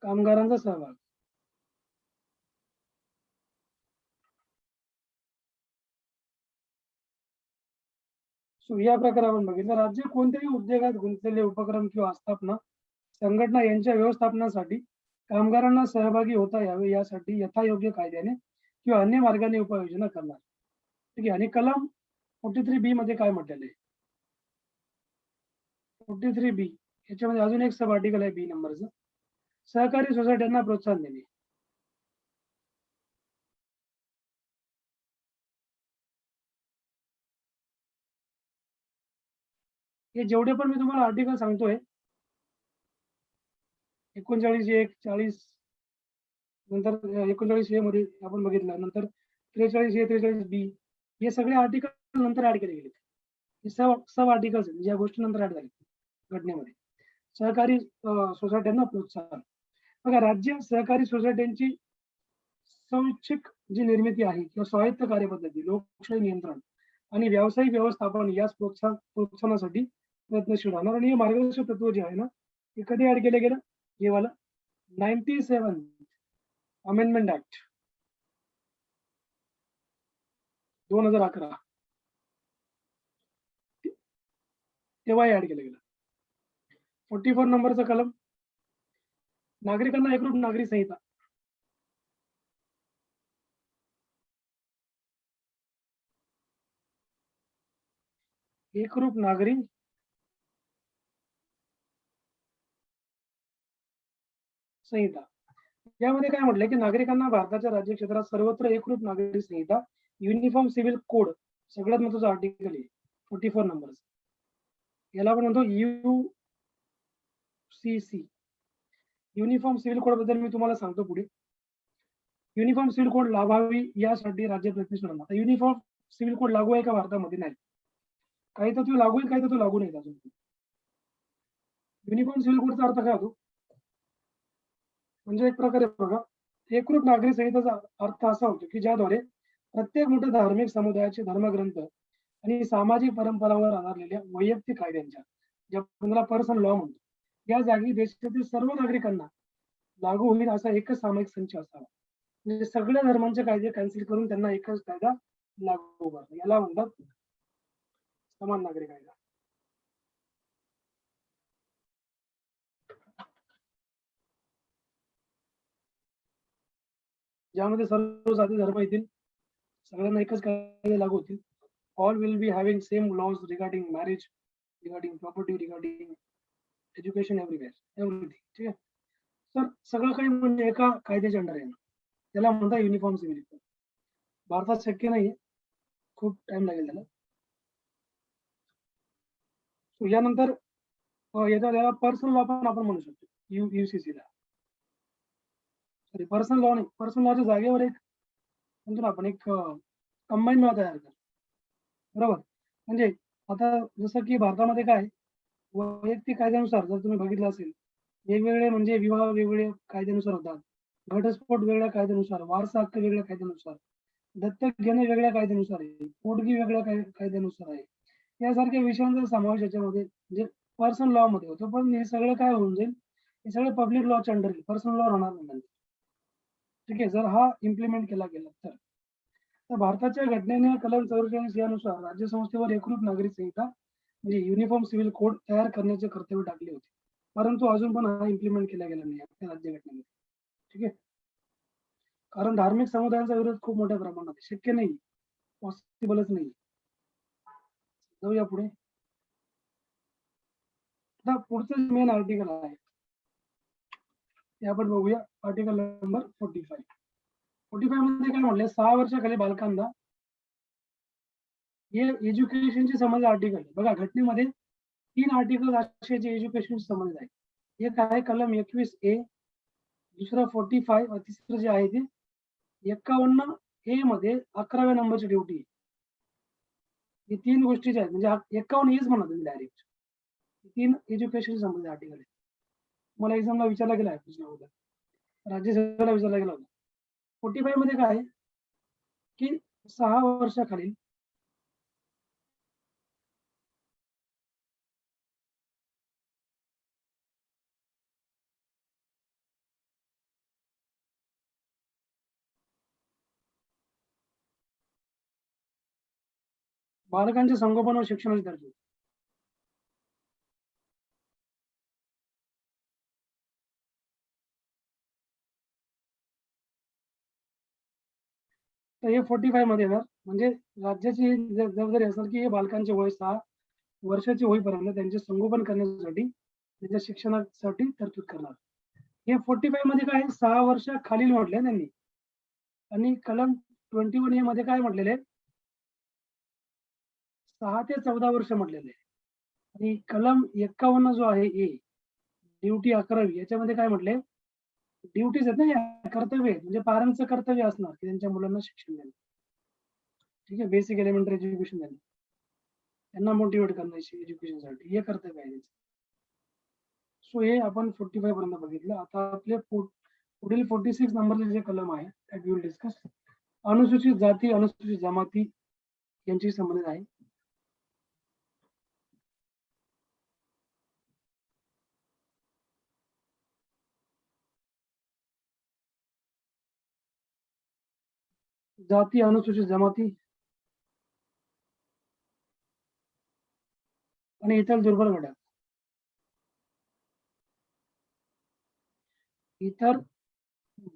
कामगारांचा सहभाग. सो या प्रकारे आपण बघितलं, राज्य कोणत्याही उद्योगात गुंतलेले उपक्रम किंवा आस्थापना, संघटना यांच्या व्यवस्थापनासाठी कामगारांना सहभागी होता यावे यासाठी यथायोग्य कायद्याने किंवा अन्य मार्गाने उपाययोजना करणार. ठीक आहे. आणि कलम 43B मध्ये काय म्हटलेलं आहे? 43B याच्यामध्ये अजून एक सब आर्टिकल आहे B नंबरचं. सहकारी सोसायट्यांना प्रोत्साहन देणे. हे जेवढे पण मी तुम्हाला आर्टिकल सांगतोय 39A 40 नंतर 39A मध्ये आपण बघितलं, नंतर 43A 43B हे सगळे आर्टिकल नंतर ऍड केले गेले. हे सब आर्टिकल्स ज्या गोष्टी नंतर ऍड झाले घटनेमध्ये. सहकारी सोसायट्यांना प्रोत्साहन. बघा, राज्य सहकारी सोसायट्यांची स्वैच्छिक जी निर्मिती आहे किंवा स्वायत्त कार्यपद्धती, लोकशाही नियंत्रण आणि व्यावसायिक व्यवस्थापन यास प्रोत्साहनासाठी प्रयत्नशील राहणार. आणि हे मार्गदर्शक तत्व जे आहे ना, हे कधी ऍड केलं गेलं? हे वाला 97 अमेंडमेंट ऍक्ट 2011 तेव्हा ऍड केलं गेलं. 44 नंबरचा कलम, नागरिकांना एकरूप नागरी संहिता. एकरूप नागरी संहिता. यामध्ये काय म्हटलंय की नागरिकांना भारताच्या राज्य क्षेत्रात सर्वत्र एकरूप नागरी संहिता, युनिफॉर्म सिव्हिल कोड सगळ्यात महत्वाचं आर्टिकल आहे 44 नंबर. याला आपण म्हणतो UCC, युनिफॉर्म सिव्हिल कोड बद्दल मी तुम्हाला सांगतो पुढे. युनिफॉर्म सिव्हिल कोड लाभावी यासाठी राज्य प्रयत्नशील राहणार. युनिफॉर्म सिव्हिल कोड लागू आहे का भारतामध्ये? नाही. काही तत्व लागू आहे, काही तत्व लागू नाही अजून. युनिफॉर्म सिव्हिल कोडचा अर्थ काय होतो? म्हणजे एक प्रकारे बघा, एकरूप नागरी संहितेचा अर्थ असा होतो की ज्याद्वारे प्रत्येक मोठ्या धार्मिक समुदायाचे धर्मग्रंथ आणि सामाजिक परंपरावर आधारलेल्या वैयक्तिक कायद्यांच्या, ज्या आपल्याला पर्सनल लॉ म्हणतो, या जागी देशातील सर्व नागरिकांना लागू होईल असा एकच सामायिक संच असावा. म्हणजे सगळ्या धर्मांचे कायदे कॅन्सल करून त्यांना एकच कायदा लागू करणं, याला म्हणतात समान नागरी कायदा. ज्यामध्ये सर्व जाती धर्म येतील, सगळ्यांना एकच कायदे लागू होतील. All will be having same laws regarding marriage, regarding property, regarding education, everything. ठीक आहे. तर सगळं काही म्हणजे एका कायद्याच्या अंडर आहे. त्याला म्हणतात युनिफॉर्म सिव्हिल कोड. भारतात शक्य नाही, खूप टाइम लागेल त्याला. यानंतर याला पर्सनल लॉ पण आपण म्हणू शकतो, UCC ला. पर्सनल लॉ नाही, पर्सनल लॉच्या जागेवर एक म्हणतो ना आपण, एक कंबाईन लॉ तयार कर. बरोबर. म्हणजे आता जसं की भारतामध्ये काय, वैयक्तिक कायद्यानुसार जर तुम्ही बघितलं असेल, वेगवेगळे म्हणजे विवाह वेगवेगळे कायद्यानुसार होतात, घटस्फोट वेगळ्या कायद्यानुसार, वारसा हक्क वेगळ्या कायद्यानुसार, दत्तक घेणे वेगळ्या कायद्यानुसार आहे, पोटगी वेगळ्या कायद्यानुसार आहे. यासारख्या विषयांचा समावेश याच्यामध्ये म्हणजे पर्सनल लॉ मध्ये होतो. पण हे सगळं काय होऊन जाईल, हे सगळं पब्लिक लॉच्या अंडर, पर्सनल लॉ राहणार नाही. ठीक आहे, जर हा इम्प्लिमेंट केला गेला तर भारताच्या घटनेने कलम 44 यानुसार राज्य संस्थेवर एकरूप नागरी संहिता म्हणजे युनिफॉर्म सिव्हिल कोड तयार करण्याचे कर्तव्य टाकले होते. परंतु अजून पण हा इम्प्लिमेंट केला गेला नाही आपल्या राज्य घटनेमध्ये. ठीक आहे, कारण धार्मिक समुदायांचा विरोध खूप मोठ्या प्रमाणात, शक्य नाही, पॉसिबलच नाही. जाऊया पुढे. आता पुढचं मेन आर्टिकल आहे, ते आपण बघूया. Article number 45. 45 मध्ये काय म्हणले, 6 वर्षाखाली बालकांना हे एज्युकेशनशी संबंधित आर्टिकल. बघा, घटनेमध्ये 3 आर्टिकल असे जे एज्युकेशनशी संबंधित आहे. एक आहे कलम 21A, दुसरं 45 आणि तिसरं जे आहे ते 51A मध्ये 11व्या नंबरची ड्युटी. हे 3 गोष्टी ज्या आहेत, म्हणजे 51A म्हणा तुम्ही डायरेक्ट, 3 एज्युकेशन संबंधित आर्टिकल आहेत. मला एक्झामला विचारला गेला आहे प्रश्न होता, राज्यसभेला विचारला गेला होता. 45 मध्ये काय आहे की 6 वर्षाखालील बालकांच्या संगोपन व शिक्षणाची तरतूद. तर हे 45 मध्ये येणार. म्हणजे राज्याची जबाबदारी असणार की हे बालकांचे वय 6 वर्षाचे होईपर्यंत त्यांचे संगोपन करण्यासाठी, त्यांच्या शिक्षणासाठी तरतूद करणार. हे 45 मध्ये काय 6 वर्ष खालील म्हटले त्यांनी, आणि कलम 21 ए मध्ये काय म्हटलेले आहे, 6 ते 14 वर्ष म्हटलेले आहे. आणि कलम 51 जो आहे ए, ड्युटी 11वी, याच्यामध्ये काय म्हटले, ड्युटीज आहेत ना या, कर्तव्य आहेत, म्हणजे पालकांचं कर्तव्य असणार की त्यांच्या मुलांना शिक्षण देणं. ठीक आहे, बेसिक एलिमेंटरी एज्युकेशन देणं, त्यांना मोटिवेट करणं एज्युकेशनसाठी, हे कर्तव्य आहे त्यांचं. सो हे आपण 45 पर्यंत बघितलं. आता आपले पुढील 46 नंबरचे जे कलम आहे दॅट विल डिस्कस, अनुसूचित जाती अनुसूचित जमाती यांची संबंधित आहे. जाती अनुसूचित जमाती आणि इतर दुर्बल घटक, इतर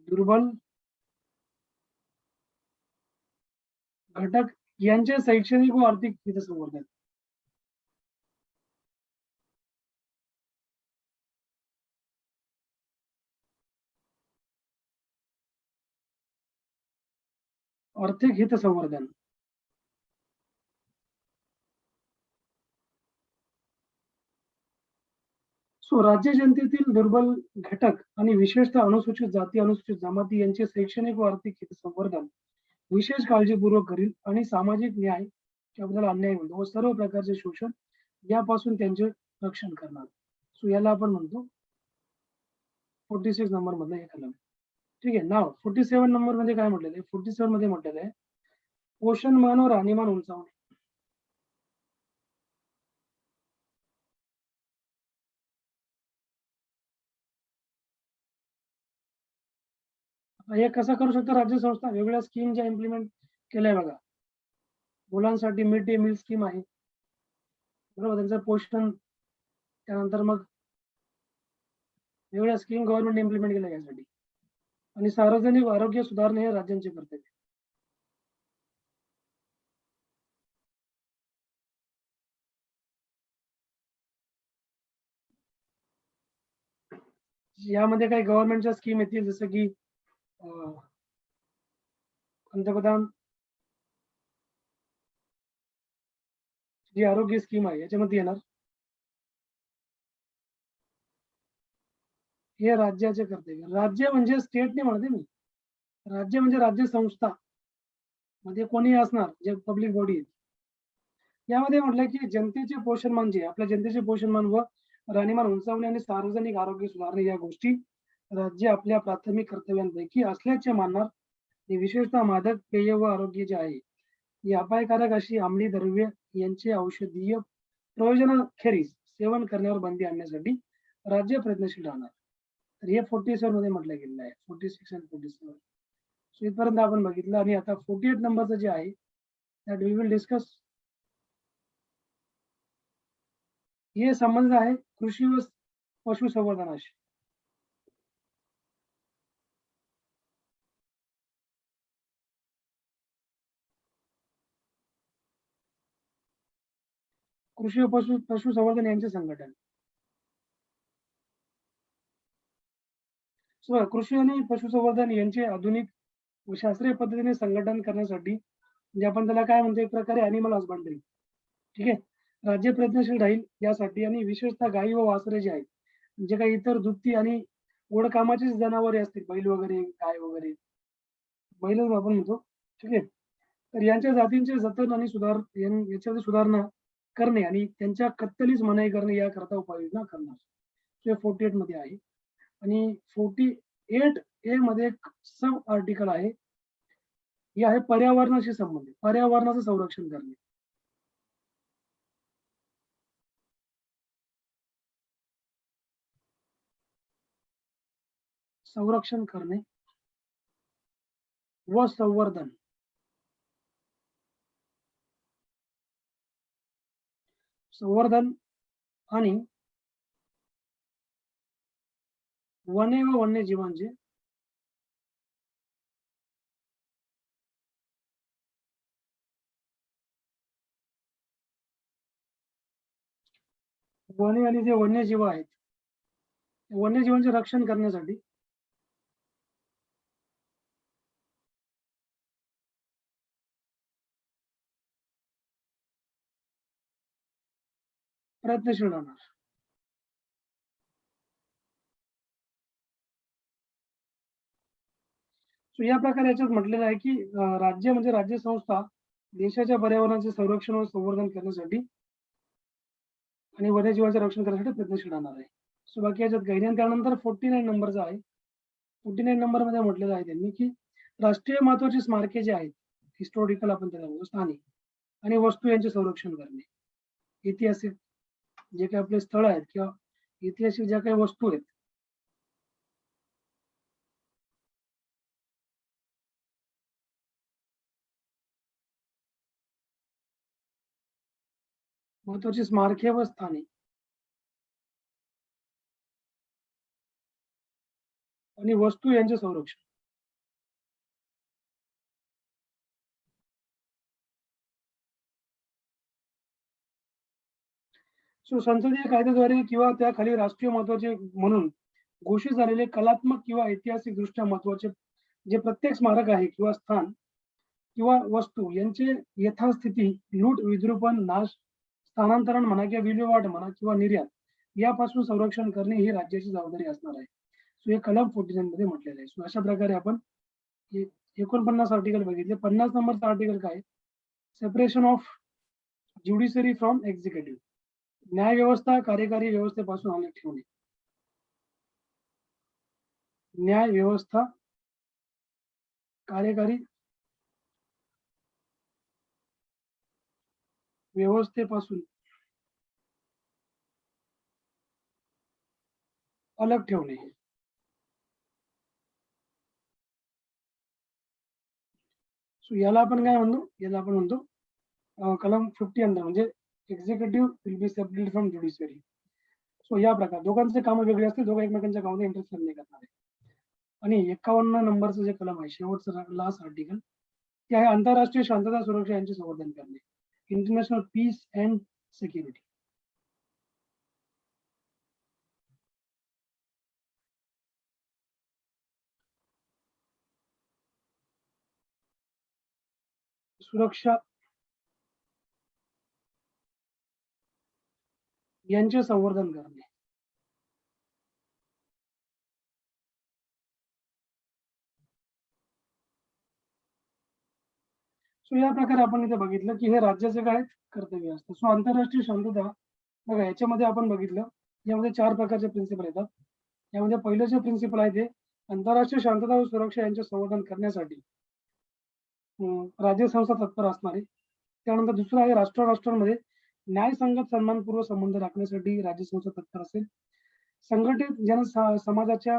दुर्बल घटक यांचे शैक्षणिक व आर्थिक हितसंवर्धन. आर्थिक हितसंवर्धन. सो राज्य जनतेतील दुर्बल घटक आणि विशेषतः अनुसूचित जाती अनुसूचित जमाती यांचे शैक्षणिक व आर्थिक हितसंवर्धन विशेष काळजीपूर्वक करील आणि सामाजिक न्याय किंवा अन्याय म्हणतो व सर्व प्रकारचे शोषण यापासून त्यांचे रक्षण करणार. सो याला आपण म्हणतो 46 नंबर मधलं हे कलम. ठीक आहे. नाव 47 नंबर मध्ये काय म्हटलेलं आहे, 47 मध्ये म्हटलेलं आहे पोषणमान व राहणीमान उंचावणे. हे कसं करू शकतो राज्य संस्था, वेगवेगळ्या स्कीम ज्या इम्प्लिमेंट केल्या बघा, मुलांसाठी मिड डे मील स्कीम आहे, बरोबर, त्यांचं पोषण, त्यानंतर मग वेगवेगळ्या स्कीम गव्हर्नमेंट इम्प्लिमेंट केल्या यासाठी, आणि सार्वजनिक आरोग्य सुधारणे हे राज्यांचे कर्तव्य. यामध्ये काही गव्हर्नमेंटच्या स्कीम येतील, जसं की पंतप्रधान जी आरोग्य स्कीम आहे याच्यामध्ये येणार, हे राज्याचे कर्तव्य. राज्य म्हणजे स्टेट नाही म्हणते मी, राज्य म्हणजे राज्य संस्था मध्ये कोणी असणार जे पब्लिक बॉडी आहे. यामध्ये म्हटलं की जनतेचे पोषणमान, जे आपल्या जनतेचे पोषणमान व राहणीमान उंचावणे आणि सार्वजनिक आरोग्य सुधारणे या गोष्टी राज्य आपल्या प्राथमिक कर्तव्यांपैकी असल्याचे मानणार. विशेषतः मादक पेय व आरोग्य जे आहे, ही अपायकारक अशी अंमली द्रव्य यांचे औषधीय प्रयोजनाखेरीज सेवन करण्यावर बंदी आणण्यासाठी राज्य प्रयत्नशील राहणार. तर हे 47 मध्ये म्हटलं गेलेलं आहे, 46 आणि 47. सो इथपर्यंत आपण बघितलं. आणि आता 48 नंबरचं जे आहे दॅट वी विल डिस्कस, हे संबंध आहे कृषी व पशुसंवर्धनाशी. कृषी व पशुसंवर्धन यांचे संघटन. कृषी आणि पशुसंवर्धन यांचे आधुनिक व शास्त्रीय पद्धतीने संघटन करण्यासाठी, म्हणजे आपण त्याला काय म्हणतो, एक प्रकारे अॅनिमल हसबंडरी. ठीक आहे, राज्य प्रयत्नशील राहील यासाठी. आणि विशेषतः गायी व वासरे जे आहेत, जे काही इतर दुभती आणि ओढकामाची जनावरे असतील, बैल वगैरे, गाय वगैरे, बैल आपण म्हणतो, ठीक आहे, तर यांच्या जातींचे जतन आणि याच्यामध्ये सुधारणा करणे आणि त्यांच्या कत्तलीस मनाई करणे याकरता उपाययोजना करणार. ते 48 मध्ये आहे. आणि 48 ए मध्ये एक सब आर्टिकल आहे, हे आहे पर्यावरणाशी संबंधित, पर्यावरणाचं संरक्षण करणे. संरक्षण करणे व संवर्धन. संवर्धन आणि वने व वन्यजीवांचे वने आणि जे वन्यजीव आहेत वन्यजीवांचे रक्षण करण्यासाठी प्रयत्नशील राहणार. So या प्रकारे याच्यात म्हटलेलं आहे की राज्य म्हणजे राज्य संस्था देशाच्या पर्यावरणाचे संरक्षण व संवर्धन करण्यासाठी आणि वन्यजीवांचे रक्षण करण्यासाठी प्रयत्नशील राहणार आहे. सो बाकी याच्यात काही नाही. आणि त्यानंतर 49 नंबरचा आहे. 49 नंबर मध्ये म्हटलेलं आहे त्यांनी की राष्ट्रीय महत्वाची स्मारके जे आहेत, हिस्टॉरिकल आपण त्याला म्हणतो, स्थानिक आणि वस्तू यांचे संरक्षण करणे. ऐतिहासिक जे काही आपले स्थळ आहेत किंवा ऐतिहासिक ज्या काही वस्तू आहेत महत्वाची स्मारके व स्थाने आणि वस्तू यांचे संरक्षण. सो संसदीय कायद्याद्वारे किंवा त्याखाली राष्ट्रीय महत्वाचे म्हणून घोषित झालेले कलात्मक किंवा ऐतिहासिक दृष्ट्या महत्वाचे जे प्रत्येक स्मारक आहे किंवा स्थान किंवा वस्तू यांचे यथास्थिती लूट, विद्रूपण, नाश, स्थानांतरण म्हणा किंवा विल्हेवाट म्हणा किंवा निर्यात यापासून संरक्षण करणे ही राज्याची जबाबदारी असणार आहे. सो हे कलम 49 मध्ये म्हटलेलं आहे. सो अशा प्रकारे आपण 49 आर्टिकल बघितले. 50 नंबरचा आर्टिकल काय? Separation of judiciary from executive. न्याय व्यवस्था कार्यकारी व्यवस्थेपासून अलग ठेवणे. न्याय व्यवस्था कार्यकारी व्यवस्थेपासून अलग ठेवणे. सो याला आपण काय म्हणतो? याला आपण म्हणतो कलम 50 अंडर म्हणजे executive will be separated from judiciary. So या प्रकार दोघांचे काम वेगळे असतील, दोघं एकमेकांच्या कामामध्ये इंटरफेअर नाही करणार आहे. आणि 51 नंबरचं जे कलम आहे शेवटचं लास्ट आर्टिकल ते आहे आंतरराष्ट्रीय शांतता सुरक्षा यांचे संवर्धन करणे. International peace and security. सुरक्षा यांचे संवर्धन करणे. सो या प्रकारे आपण इथे बघितलं की हे राज्याचे काय कर्तव्य असतं. सो आंतरराष्ट्रीय शांतता बघा याच्यामध्ये आपण बघितलं यामध्ये 4 प्रकारचे प्रिन्सिपल येतात. यामध्ये पहिलं जे प्रिन्सिपल आहे ते आंतरराष्ट्रीय शांतता व सुरक्षा यांचे संवर्धन करण्यासाठी राज्य संस्था तत्पर असणार आहे. त्यानंतर दुसरं आहे राष्ट्रांमध्ये न्यायसंगत सन्मानपूर्वक संबंध राखण्यासाठी राज्य संस्था तत्पर असेल. संघटित जन समाजाच्या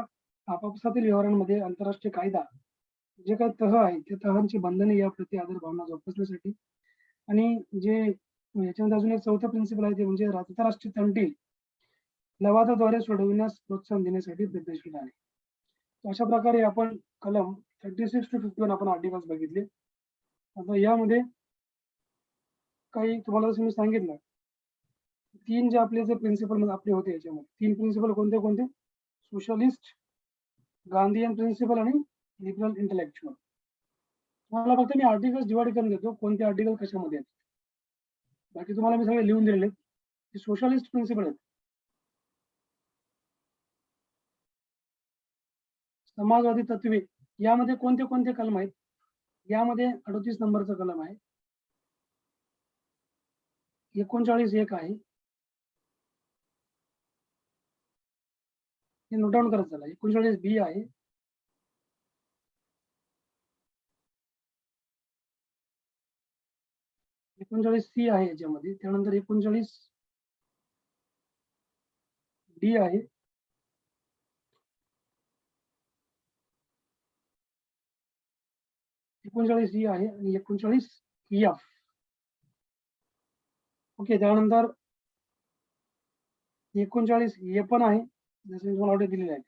आपापसातील व्यवहारांमध्ये आंतरराष्ट्रीय कायदा जे काही तह आहे त्या तहांची बंधने या प्रति आदर भावना जोपासण्यासाठी. आणि जे याच्यामध्ये अजून एक चौथं प्रिन्सिपल आहे ते म्हणजे आंतरराष्ट्रीय तंटी लवादाद्वारे सोडविण्यास प्रोत्साहन देण्यासाठी प्रयत्नशील आहे. अशा प्रकारे आपण कलम 36 to 51 आपण आर्टिकल्स बघितले. आता यामध्ये काही तुम्हाला जसं मी सांगितलं 3 जे आपले जे प्रिन्सिपल आपले होते याच्यामध्ये 3 प्रिन्सिपल कोणते कोणते? सोशलिस्ट, गांधीयन प्रिन्सिपल आणि लिबरल इंटेलेक्च्युअल. तुम्हाला फक्त मी आर्टिकल्स डिवाइड करून देतो कोणते आर्टिकल कशामध्ये आहेत. बाकी तुम्हाला मी सगळे लिहून दिलेले. सोशलिस्ट प्रिन्सिपल आहेत. समाजवादी तत्वे यामध्ये कोणते कोणते कलम आहेत? यामध्ये 38 नंबरचा कलम आहे. 39(1) आहे. हे नोट डाऊन करत चला. 39(b) आहे. 39(c) आहे याच्यामध्ये. त्यानंतर 39(d) आहे. 39(e) आहे आणि 39(f). ओके. त्यानंतर 39(a) पण आहे जसं मी तुम्हाला ऑर्डर दिलेलं आहे.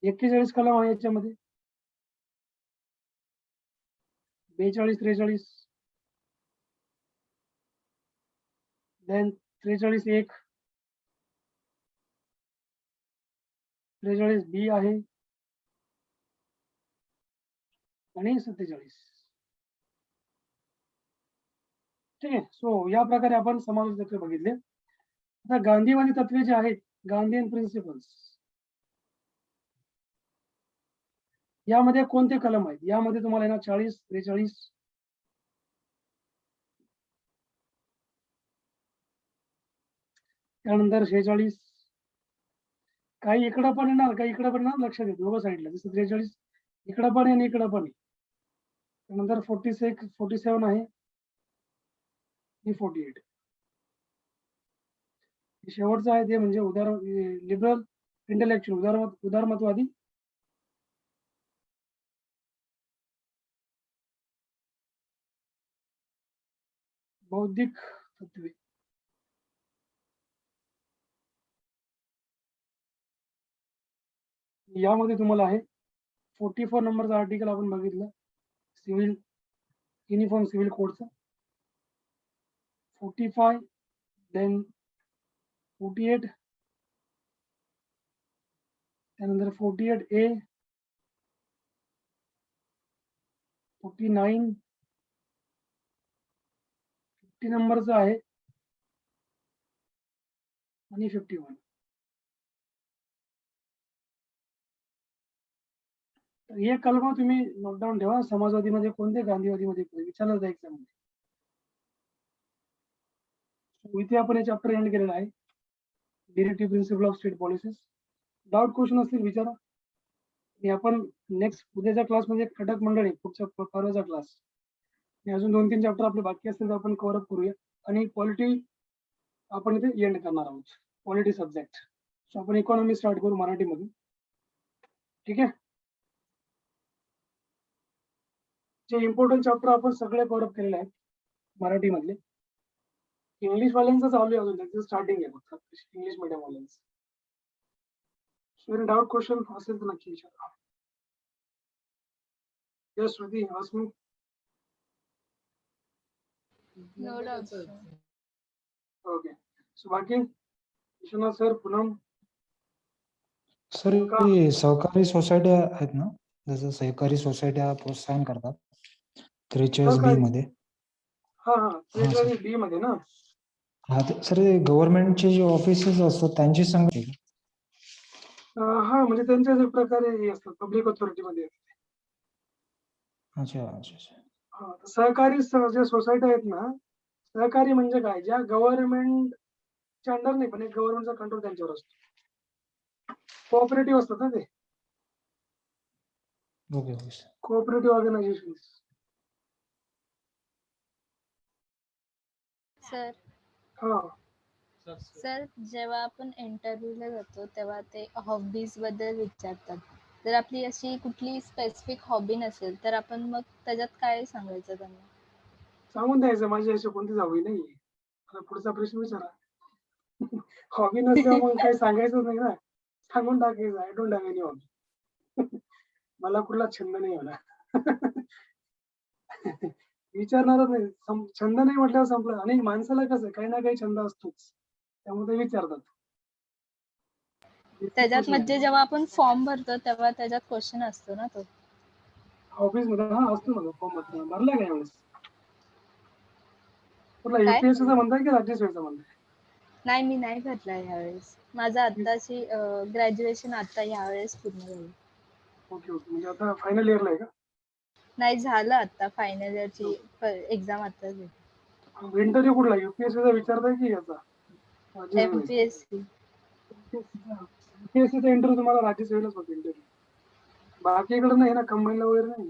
41 कलम आहे याच्यामध्ये. 42, 43 देन 43(1) 43 बी आहे आणि 47. ठीक आहे. सो या प्रकारे आपण समावेश तत्वे बघितले. आता गांधीवादी तत्वे जे आहेत, गांधीयन प्रिन्सिपल्स, यामध्ये कोणते कलम आहेत? यामध्ये तुम्हाला आहे ना 40, 43, त्यानंतर 46, काही इकडं पण येणार, काही इकडं पण येणार, लक्षात येत दोघं साईडला. जसं 43 इकडं पण आहे आणि इकडं पण आहे. त्यानंतर 46, 47 आहे आणि 48. शेवटचं आहे ते म्हणजे लिबरल इंटेलेक्च्युअल, उदारमतवादी बौद्धिक तत्वे. यामध्ये तुम्हाला आहे 44 नंबरचा आर्टिकल आपण बघितलं, सिव्हिल युनिफॉर्म सिव्हिल कोडचा. 45, देन 48, त्यानंतर 48A, 49, 50 नंबरचा आहे आणि 51. तर हे कलम तुम्ही नोटडाऊन ठेवा. समाजवादीमध्ये कोणते, गांधीवादीमध्ये कोणते, विचारलं जाईल एक्झाम मध्ये. इथे आपण हे चॅप्टर एंड केलेलं आहे. Directive principle of state policies. Doubt question असतील विचारा. आणि आपण नेक्स्ट उद्याच्या क्लासमध्ये कटक मंडळी, पुढच्या परवाचा क्लास, अजून 2-3 चॅप्टर आपले बाकी असतील तर आपण कव्हर अप करूया. आणि पॉलिटी आपण इथे एंड करणार आहोत, पॉलिटी सब्जेक्ट. सो आपण इकॉनॉमी स्टार्ट करू मराठीमधून. ठीक आहे. जे इम्पॉर्टंट चॅप्टर आपण सगळे कव्हर अप केलेले आहेत मराठीमधले. इंग्लिश वाल्यांचं चालू आहे अजून, त्याचं स्टार्टिंग आहे फक्त इंग्लिश मीडियम वाल्यांचं. डाऊट क्वेश्चन असेल तर नक्की विचारा. Yes, Shruti, ask me. No doubt. Okay. So बाकी विश्वनाथ सर, पूनम. सर हे सहकारी सोसायट्या आहेत ना, जसं सहकारी सोसायट्या प्रोत्साहन करतात 43B मध्ये. हा 43B मध्ये ना. हा सर, गव्हर्नमेंटचे जे ऑफिसेस असतात त्यांची संख्या. हा म्हणजे त्यांच्या जे प्रकारे हे असतात पब्लिक ऑथॉरिटी मध्ये. अच्छा अच्छा अच्छा. हा, सहकारी ज्या सोसायटी आहेत ना, सहकारी म्हणजे काय, ज्या गव्हर्नमेंटच्या अंडर नाही पण एक गव्हर्नमेंटचा कंट्रोल त्यांच्यावर असतो. कोऑपरेटिव्ह असतात ना ते. Okay okay sir. Cooperative organisation. Sir हा सर जेव्हा आपण इंटरव्ह्यूला जातो तेव्हा ते हॉबीज बद्दल विचारतात. जर आपली अशी कुठली स्पेसिफिक हॉबी नसेल तर आपण मग त्याच्यात काय सांगायचं त्यांना? सांगून द्यायचं माझी अशी कोणतीच हॉबी नाही. आता पुढचा प्रश्न विचारा. हॉबी नसल्यावर मग काही सांगायचंच नाही ना, सांगून टाकायचं I don't have any hobby. मला कुठला छंद नाही होला. विचारणारच नाही. छंद नाही म्हटल्यावर संपलं. आणि माणसाला कसं काही ना काही छंद असतोच, त्यामुळे ते विचारतात. त्याच्यात म्हणजे जेव्हा आपण फॉर्म भरतो तेव्हा त्याच्यात क्वेश्चन असतो ना तो. ऑफिस मध्ये हा असतो ना फॉर्म भरला का यावेळेस? कुठला काय? युपीएससीचा म्हणताय की राज्यसेवेचा म्हणताय? नाही, मी नाही भरला यावेळेस. माझं आत्ताची ग्रॅज्युएशन आता यावेळेस पूर्ण झालं. Okay okay. म्हणजे आता फायनल इयरला आहे का? नाही, झालं आता फायनल इयरची एक्झाम आता झाली. इंटरव्ह्यू कुठला, युपीएससीचा विचारताय की याचा MPSC. युपीएससीचा इंटरव्ह्यू तुम्हाला राज्यसेवेलाच होतो इंटरव्ह्यू, बाकी इकडे नाही ना, कंबाईनला वगैरे नाही.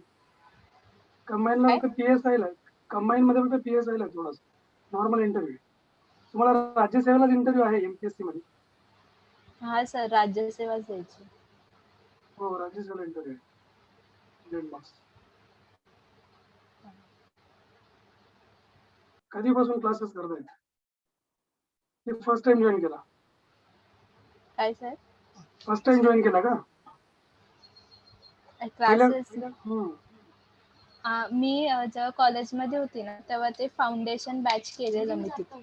कंबाईनला काय? फक्त PSI ला, कंबाईन मध्ये फक्त PSI ला थोडंसं नॉर्मल इंटरव्ह्यू. तुम्हाला राज्यसेवेलाच इंटरव्ह्यू आहे MPSC मध्ये? हा सर, राज्यसेवाच द्यायची. हो, राज्यसेवेला इंटरव्ह्यू आहे 100 मार्क्स. कधीपासून क्लासेस करतायत? ते फर्स्ट टाइम जॉईन केला? काय सर? फर्स्ट टाइम जॉईन केला का? क्लासेस हम्म. मी जेव्हा कॉलेजमध्ये होती ना तेव्हा ते फाउंडेशन बॅच केलेलं मी तिथे.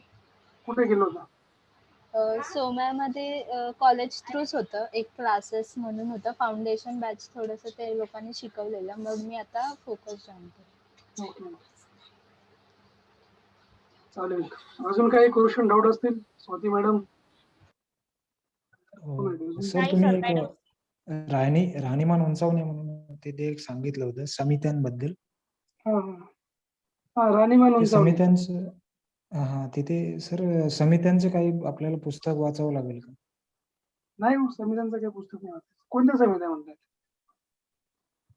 कुठे गेलो होता? सोम्यामध्ये कॉलेज थ्रूच होतं. एक क्लासेस म्हणून होतं. फाउंडेशन बॅच थोडंसं ते लोकांनी शिकवलेलं. मग मी आता फोकस जॉइन केलं. ओके. चालेल. अजून काही क्वेश्चन डाऊट असतील स्वाती मॅडम? सर नाही तुम्ही सर, एक मॅडम. राहणीमान उंचावणे म्हणून ते एक सांगितलं होतं समित्यांबद्दल. हा हा हा राणीमान ते उंचावणे. समित्यांचं हा तिथे सर समित्यांचं काही आपल्याला पुस्तक वाचावं लागेल का? नाही हो, संविधानचं काही पुस्तक नाही वाचायचं. कोणत्या संविधान म्हणतात?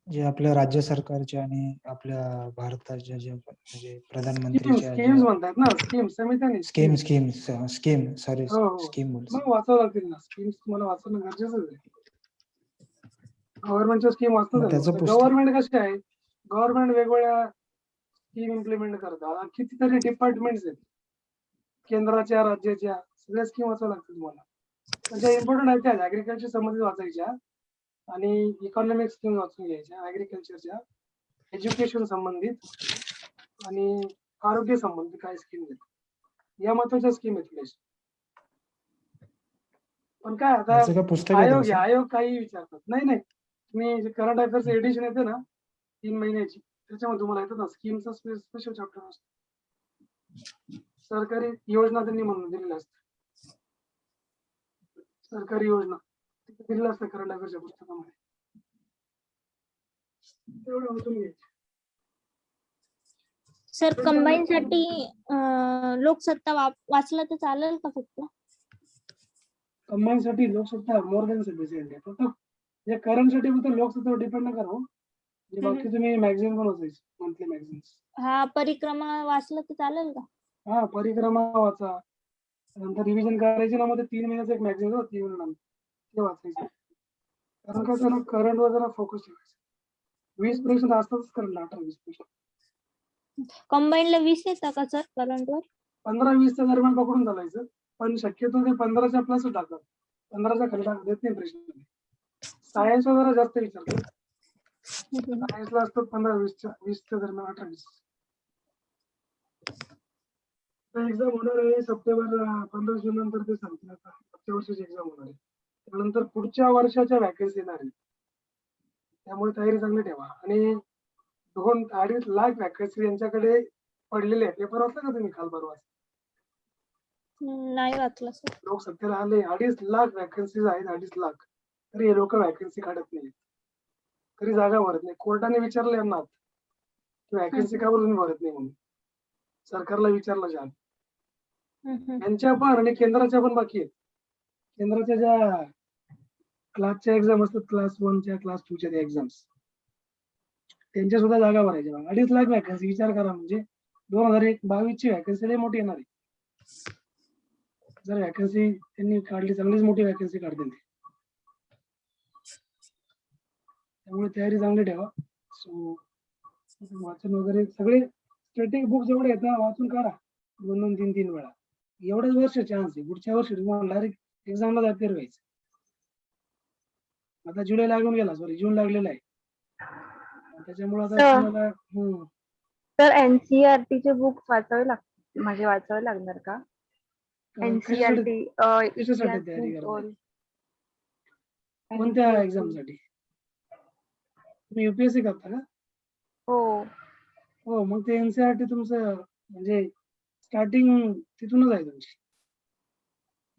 जे आपल्या राज्य सरकारच्या आणि आपल्या भारताच्या जे म्हणजे स्कीम्स प्रधानमंत्रीच्या स्कीम्स ज्या म्हणतात ना, स्कीम समित्या नाही, scheme scheme. Scheme scheme sorry हो हो. स्कीम बोल मग वाचावं लागतील ना, स्कीम्स तुम्हाला वाचणं गरजेचं आहे. गव्हर्नमेंटच्या स्कीम वाचणं मग झालं. त्याचं पुस्तक गव्हर्नमेंट कसे आहे, गव्हर्नमेंट वेगवेगळ्या स्कीम इम्प्लिमेंट करतात. कितीतरी डिपार्टमेंट्स आहेत केंद्राच्या, राज्याच्या, सगळ्या स्कीम वाचावं लागतील तुम्हाला. म्हणजे इम्पॉर्टंट आहेत त्या ऍग्रिकल्चर संबंधित वाचायच्या आणि इकॉनॉमिक स्कीम वाचून घ्यायच्या ऍग्रिकल्चरच्या, एज्युकेशन संबंधित आणि आरोग्य संबंधित काय स्कीम आहेत, या महत्वाच्या स्कीम आहेत प्लेस. पण काय आता याचं काय पुस्तक आहे आयोग का, सर? आयोग काही विचारतात. नाही नाही, तुम्ही जे करंट अफेअर्स एडिशन येते ना 3 महिन्याची, त्याच्यामध्ये तुम्हाला येतात ना स्कीमचा स्पेशल चॅप्टर असतो. सरकारी योजना त्यांनी म्हणून दिलेल्या असतात. सरकारी योजना दिलेल्या असतात करंट अफेअर्सच्या पुस्तकामध्ये. तेवढं वाचून घ्यायचं. सर कंबाईन साठी लोकसत्ता वाचलं तर चालेल का फक्त? कंबाईन साठी लोकसत्ता मोर दॅन सफिशियंट आहे. फक्त जे करंट साठी फक्त लोकसत्तावर डिपेंड नका राहू. जे बाकी तुम्ही मॅगझिन पण वाचायचे, मंथली मॅगझिन्स. हा परिक्रमा वाचलं तर चालेल का? हा परिक्रमा वाचा. नंतर रिव्हिजन करायची ना, मध्ये 3 महिन्याचं एक मॅगझिन होतं, 3 महिन्यानंतर ते वाचायचं. कारण काय त्याला करंट वर जरा फोकस ठेवायचा. 20 प्रश्न असतातच करंट, 18-20 प्रश्न. कंबाईनला 20 येतं का सर करंट वर? 15-20च्या दरम्यान पकडून चालायचं, पण शक्यतो ते 15च्या प्लस टाकतात. 15च्या खाली टाकत देत नाही प्रश्न. सायन्सला जरा जास्त विचारतात. सायन्सला असतात 15-20च्या दरम्यान, 18-20. एक्झाम होणार आहे सप्टेंबर 15 जून नंतर, ते सांगतील आता मागच्या वर्षीची एक्झाम होणार आहे. त्यानंतर पुढच्या वर्षाच्या वॅकन्सी येणार आहे, त्यामुळे तयारी चांगली ठेवा. आणि 2-2.5 लाख वॅकन्सी यांच्याकडे पडलेले आहे. पेपर वाचला का तुम्ही काल परवा? नाही वाचलं सर. लोकसत्तेला आले 2.5 लाख वॅकन्सीज आहेत, 2.5 लाख. तरी हे लोक वॅकन्सी काढत नाही, तरी जागा भरत नाही. कोर्टाने विचारलं यांना की वॅकन्सी का तुम्ही भरत नाही म्हणून. सरकारला विचारलं जाब. यांच्या पण आणि केंद्राच्या पण बाकी आहेत. केंद्राच्या ज्या क्लासच्या एक्झाम असतात, क्लास 1च्या, क्लास 2च्या त्या एक्झाम्स, त्यांच्या सुद्धा जागा भरायच्या. 2.5 लाख वॅकन्सी विचार करा. म्हणजे 2022ची वॅकन्सी लई मोठी येणार आहे. जर वॅकन्सी त्यांनी काढली, चांगलीच मोठी वॅकन्सी काढतील ते. त्यामुळे तयारी चांगली ठेवा. सो वाचन वगैरे सगळे स्टॅटिक बुक जेवढे आहेत ना, वाचून काढा 2-2, 3-3 वेळा. एवढ्याच वर्ष चान्स आहे. पुढच्या वर्षी तुम्हाला डायरेक्ट एक्झामला जाते व्हायचं. आता जुलै लागून गेला, सॉरी जून लागलेला आहे. त्याच्यामुळे आता तुम्हाला तर एनसीईआरटीचे बुक वाचावे लागतील, म्हणजे वाचावे लागणार का? एनसीईआरटी कशासाठी तयारी करताय? कोणत्या एक्झामसाठी? तुम्ही युपीएससी करता का? हो. मग ते एनसीईआरटी तुमचं म्हणजे स्टार्टिंग तिथूनच आहे तुमची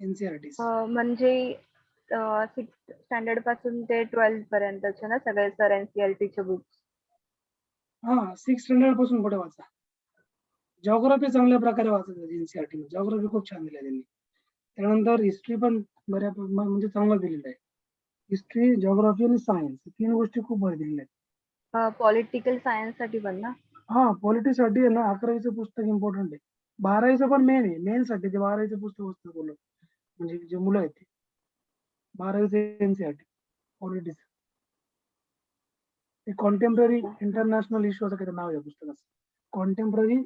एनसीईआरटी. म्हणजे 6th स्टँडर्ड पासून ते 12th पर्यंतचे ना सगळे सर एनसीईआरटीचे बुक्स? हा 6th स्टँडर्ड पासून पुढे वाचा. जॉग्राफी चांगल्या प्रकारे वाचायचं एनसीईआरटी मध्ये. जॉग्राफी खूप छान दिली त्यांनी. त्यानंतर हिस्ट्री पण बऱ्या म्हणजे चांगलं दिलेलं आहे. हिस्ट्री, जॉग्राफी आणि सायन्स 3 गोष्टी खूप भारी दिलेल्या आहेत. पॉलिटिकल सायन्स साठी पण ना? हा पॉलिटिक्स साठी आहे ना, 11वीचं पुस्तक इम्पॉर्टंट आहे. 12वीचं पण मेन आहे. मेन साठी ते 12वीचं पुस्तक बोलत, म्हणजे जे मुलं आहेत ते 12वीचं एनसीईआरटी पॉलिटिक्स. ते कॉन्टेम्पररी इंटरनॅशनल इश्यू असं काही नाव आहे पुस्तकाचं. Contemporary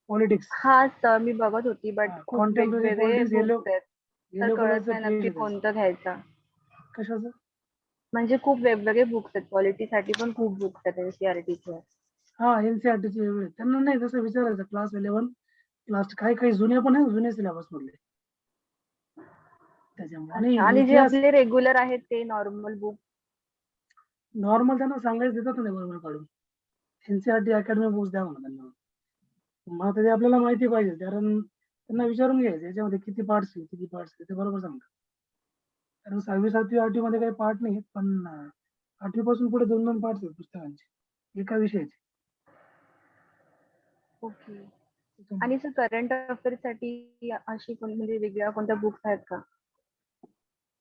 politics. हा सर मी बघत होती, बट खूप वेगवेगळे बुक्स आहेत. तर कळत नाही नक्की कोणतं घ्यायचं. कशाचं? म्हणजे खूप वेगवेगळे बुक्स आहेत. पॉलिटीसाठी पण खूप बुक्स आहेत एनसीईआरटीचे. हा एनसीईआरटीचे वेगळे. त्यांना नाही तसं विचारायचं क्लास 11 क्लास काही जुने पण आहे, जुने सिलेबस मधले. त्याच्यामुळे. आणि अच्छा. आणि जे इतिहास आपले रेग्युलर आहेत ते नॉर्मल बुक. नॉर्मल त्यांना सांगायचं देतात ना बरोबर काढून. एनसीईआरटी अकॅडमी बुक्स द्या म्हणा त्यांना. मग आता ते आपल्याला माहिती पाहिजे, कारण त्यांना विचारून घ्यायचं याच्यामध्ये किती पार्ट्स आहे, किती पार्ट्स आहे, ते बरोबर सांगतात. कारण 6वी 7वी 8वी मध्ये काही पार्ट नाही, पण 8वी पासून पुढे 2-2 पार्ट्स आहेत पुस्तकांचे एका विषयाचे. ओके. आणि सर करंट अफेअर्स साठी अशी म्हणजे वेगळ्या कोणत्या बुक्स आहेत का?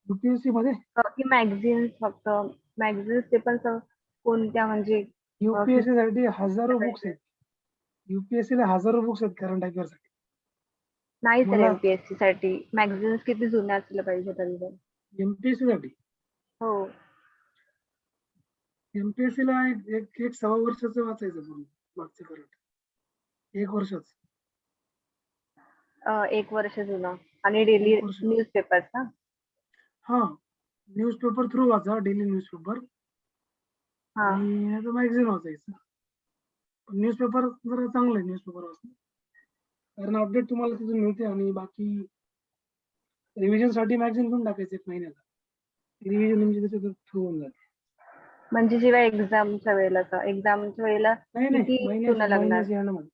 युपीएससी मध्ये की मॅगझिन्स फक्त मॅगझिन्स ते पण कोणत्या म्हणजे युपीएससी साठी हजारो पाहिजे? बुक्स आहेत. युपीएससी ला हजारो बुक्स आहेत करंट अफेअर साठी. नाही सर, मला एमपीएससी साठी मॅगझिन्स किती जुने असलं पाहिजे तरी पण? एमपीएससी साठी हो. एमपीएससी ला एक 1.25 वर्षाचं वाचायचं पूर्ण मागचं करंट. 1 वर्षच. 1 वर्ष जुनं आणि डेली 1 वर्ष. न्यूजपेपर्स ना? हा, न्यूजपेपर थ्रू वाचा, डेली न्यूजपेपर. हा. आणि आता मॅगझिन वाचायचं. न्यूजपेपर जरा चांगलं आहे न्यूजपेपर वाचणं, कारण अपडेट तुम्हाला तिथून मिळते. आणि बाकी रिव्हिजन साठी मॅगझिन घेऊन टाकायचं 1 महिन्याला. रिव्हिजन म्हणजे त्याच्यात थ्रू होऊन जाते. म्हणजे जेव्हा एक्झामच्या वेळेला नाही किती जुनं लागणार? महिन्याच्या एंडमध्ये.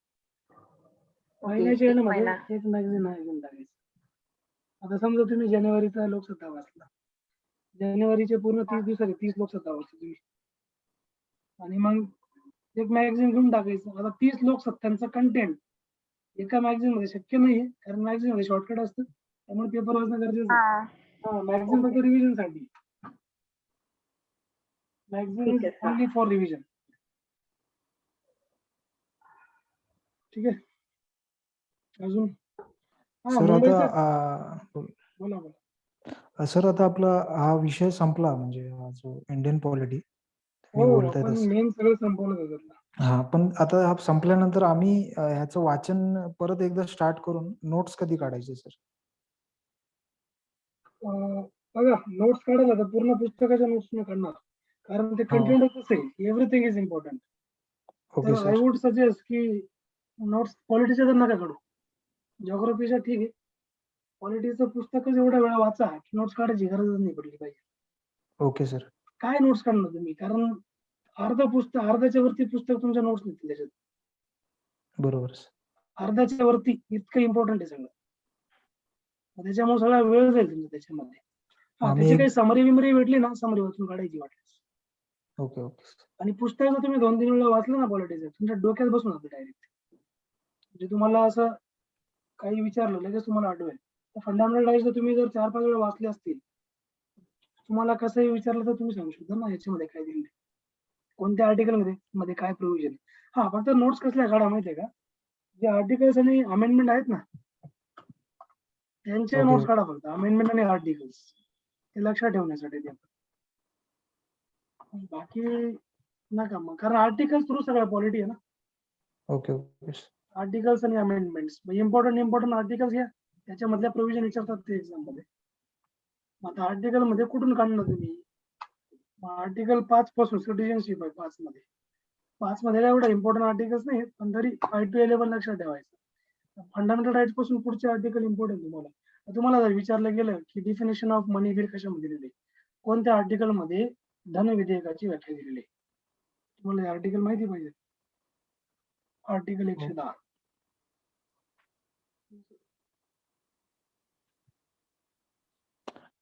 ओके, महिन्याच्या 1 एंडमध्ये महिना. एक मॅगझिन आहे घेऊन टाकायचं. आता समजा तुम्ही जानेवारीचा लोकसत्ता वाचला, जानेवारीचे पूर्ण 30 दिवसाचे 30 लोकसत्ता वाचली तुम्ही, आणि मग एक मॅगझिन घेऊन टाकायचं. आता 30 लोकसत्तांचं कंटेंट एका मॅगझिन मध्ये शक्य नाहीये, कारण मॅगझिन मध्ये शॉर्टकट असतं, त्यामुळे पेपर वाचणं गरजेचं आहे. हा. मॅगझिन फक्त ओके. रिव्हिजन साठी. मॅगझिन ठीक इज आहे सर. Only for revision. ठीक आहे. अजून सर आता मुंबईचा बोला. सर आता आपला हा विषय संपला, म्हणजे हा जो इंडियन पॉलिटी हो, तुम्ही बोलताय आपण तसं. मेन सगळं संपवलं त्याच्यातलं. हा, पण आता हा संपल्यानंतर आम्ही ह्याचं वाचन परत एकदा स्टार्ट करून नोट्स कधी काढायचे सर? बघा, नोट्स काढायला तर पूर्ण पुस्तकाच्या नोट्स न काढणार, कारण ते हो. कंटेंटच आहे. Everything is important. ओके तर आय सर. वुड सजेस्ट की नोट्स पॉलिटीच्या तर नका काढू. जिओग्राफीच्या ठीक आहे, पॉलिटीचं पुस्तकच एवढा वेळा वाचा की नोट्स काढायची गरजच नाही पडली पाहिजे. Okay sir. काय नोट्स काढणार तुम्ही? कारण अर्ध्याच्या वरती पुस्तक तुमच्या नोट्स निघतील त्याच्यात. बरोबर सर. अर्ध्याच्या वरती इतकं इम्पॉर्टंट आहे सगळं. त्याच्यामुळे सगळा वेळ जाईल तुमचा त्याच्यामध्ये. आम्ही त्याची एक काही समरी विमरी भेटली ना, समरी वाचून काढायची वाटल्यास. Okay okay sir. आणि पुस्तक जर तुम्ही 2-3 वेळा वाचलं ना पॉलिटिक्स, तुमच्या डोक्यात बसून जातं डायरेक्ट. म्हणजे तुम्हाला असं काही विचारलं लगेच तुम्हाला आठवेल. फंडामेंटल राईट्स जर तुम्ही 4-5 वेळा वाचले असतील, तुम्हाला कसंही विचारलं तर तुम्ही सांगू शकता ना याच्यामध्ये काय दिलं, कोणत्या आर्टिकल मध्ये काय प्रोव्हिजन. फक्त नोट्स कसल्या काढा माहितीये का? जे आर्टिकल्स आणि अमेंडमेंट आहेत ना, त्यांचे ओके. नोट्स काढा फक्त. अमेंडमेंट आणि आर्टिकल्स ते लक्षात ठेवण्यासाठी ते. बाकी नका मग, कारण आर्टिकल्स थ्रू सगळं पॉलिटी आहे ना. Okay okay sir. आर्टिकल्स आणि अमेंडमेंट्स इम्पॉर्टंट आर्टिकल्स घ्या, त्याच्यामधल्या प्रोव्हिजन विचारतात ते एक्झाम मध्ये. आता आर्टिकल मध्ये कुठून काढणार तुम्ही? आर्टिकल 5 पासून सिटिझनशिप आहे 5 मध्ये. 5 मध्ये एवढं इम्पॉर्टंट आर्टिकल्स नाही, पण तरी 5 to 11 लक्षात ठेवायचं. फंडामेंटल राईट्स पासून पुढचे आर्टिकल इम्पॉर्टंट तुम्हाला जर विचारलं गेलं की डिफिनेशन ऑफ मनी बिल कशामध्ये दिलेली, कोणत्या आर्टिकल मध्ये धन विधेयकाची व्याख्या दिलेली आहे, तुम्हाला आर्टिकल माहिती पाहिजे. आर्टिकल 110.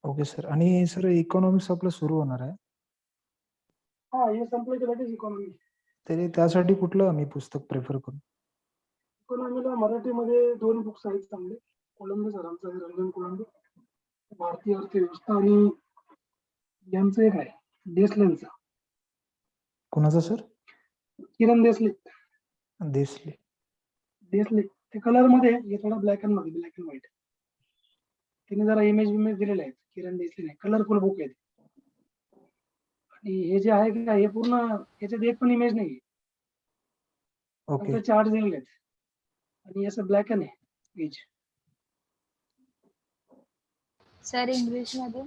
Okay sir. आणि सर इकॉनॉमिक्स आपलं सुरू होणार आहे, हे संपलं की लगेच इकॉनॉमी. तरी त्यासाठी कुठलं आम्ही पुस्तक प्रेफर करू? इकॉनॉमीला मराठीमध्ये 2 बुक्स आहेत चांगले. कोलंबे सरांचं आहे, रंजन कोलंबे, भारतीय अर्थव्यवस्था, आणि यांचं एक आहे देसलेंचं. कुणाचं सर? किरण देसले. देसले. ते कलर मध्ये हे थोडं ब्लॅक अँड व्हाईट. तिने जरा इमेज दिलेले आहेत. किरण देसले कलरफुल बुक आहे. आणि हे जे आहे का, हे पूर्ण याच्यात एक पण इमेज नाही, ओके. फक्त चार्ट दिलेले आहेत. आणि असं ब्लॅक अँड आहे पेज. सर इंग्लिशमध्ये?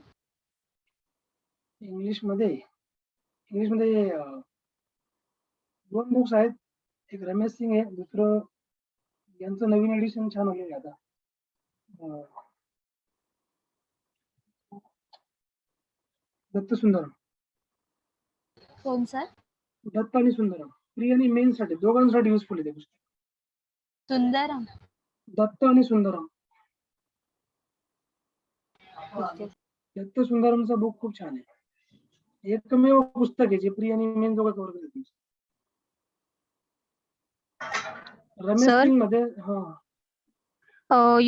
इंग्लिशमध्ये 2 बुक्स आहेत. एक रमेश सिंग आहे, दुसरं यांचं नवीन एडिशन छान आलेलं आहे आता, दत्त सुंदरम. कोण सर? दत्त आणि सुंदरम प्री आणि मेन साठी दोघांसाठी युजफुल आहे ते पुस्तक. सुंदरम. दत्त आणि सुंदरम. ओके. दत्त सुंदरमचा बुक खूप छान आहे. एकमेव पुस्तक आहे जे प्री आणि मेन दोघं कव्हर करते. रमेश Sir? सिंग मध्ये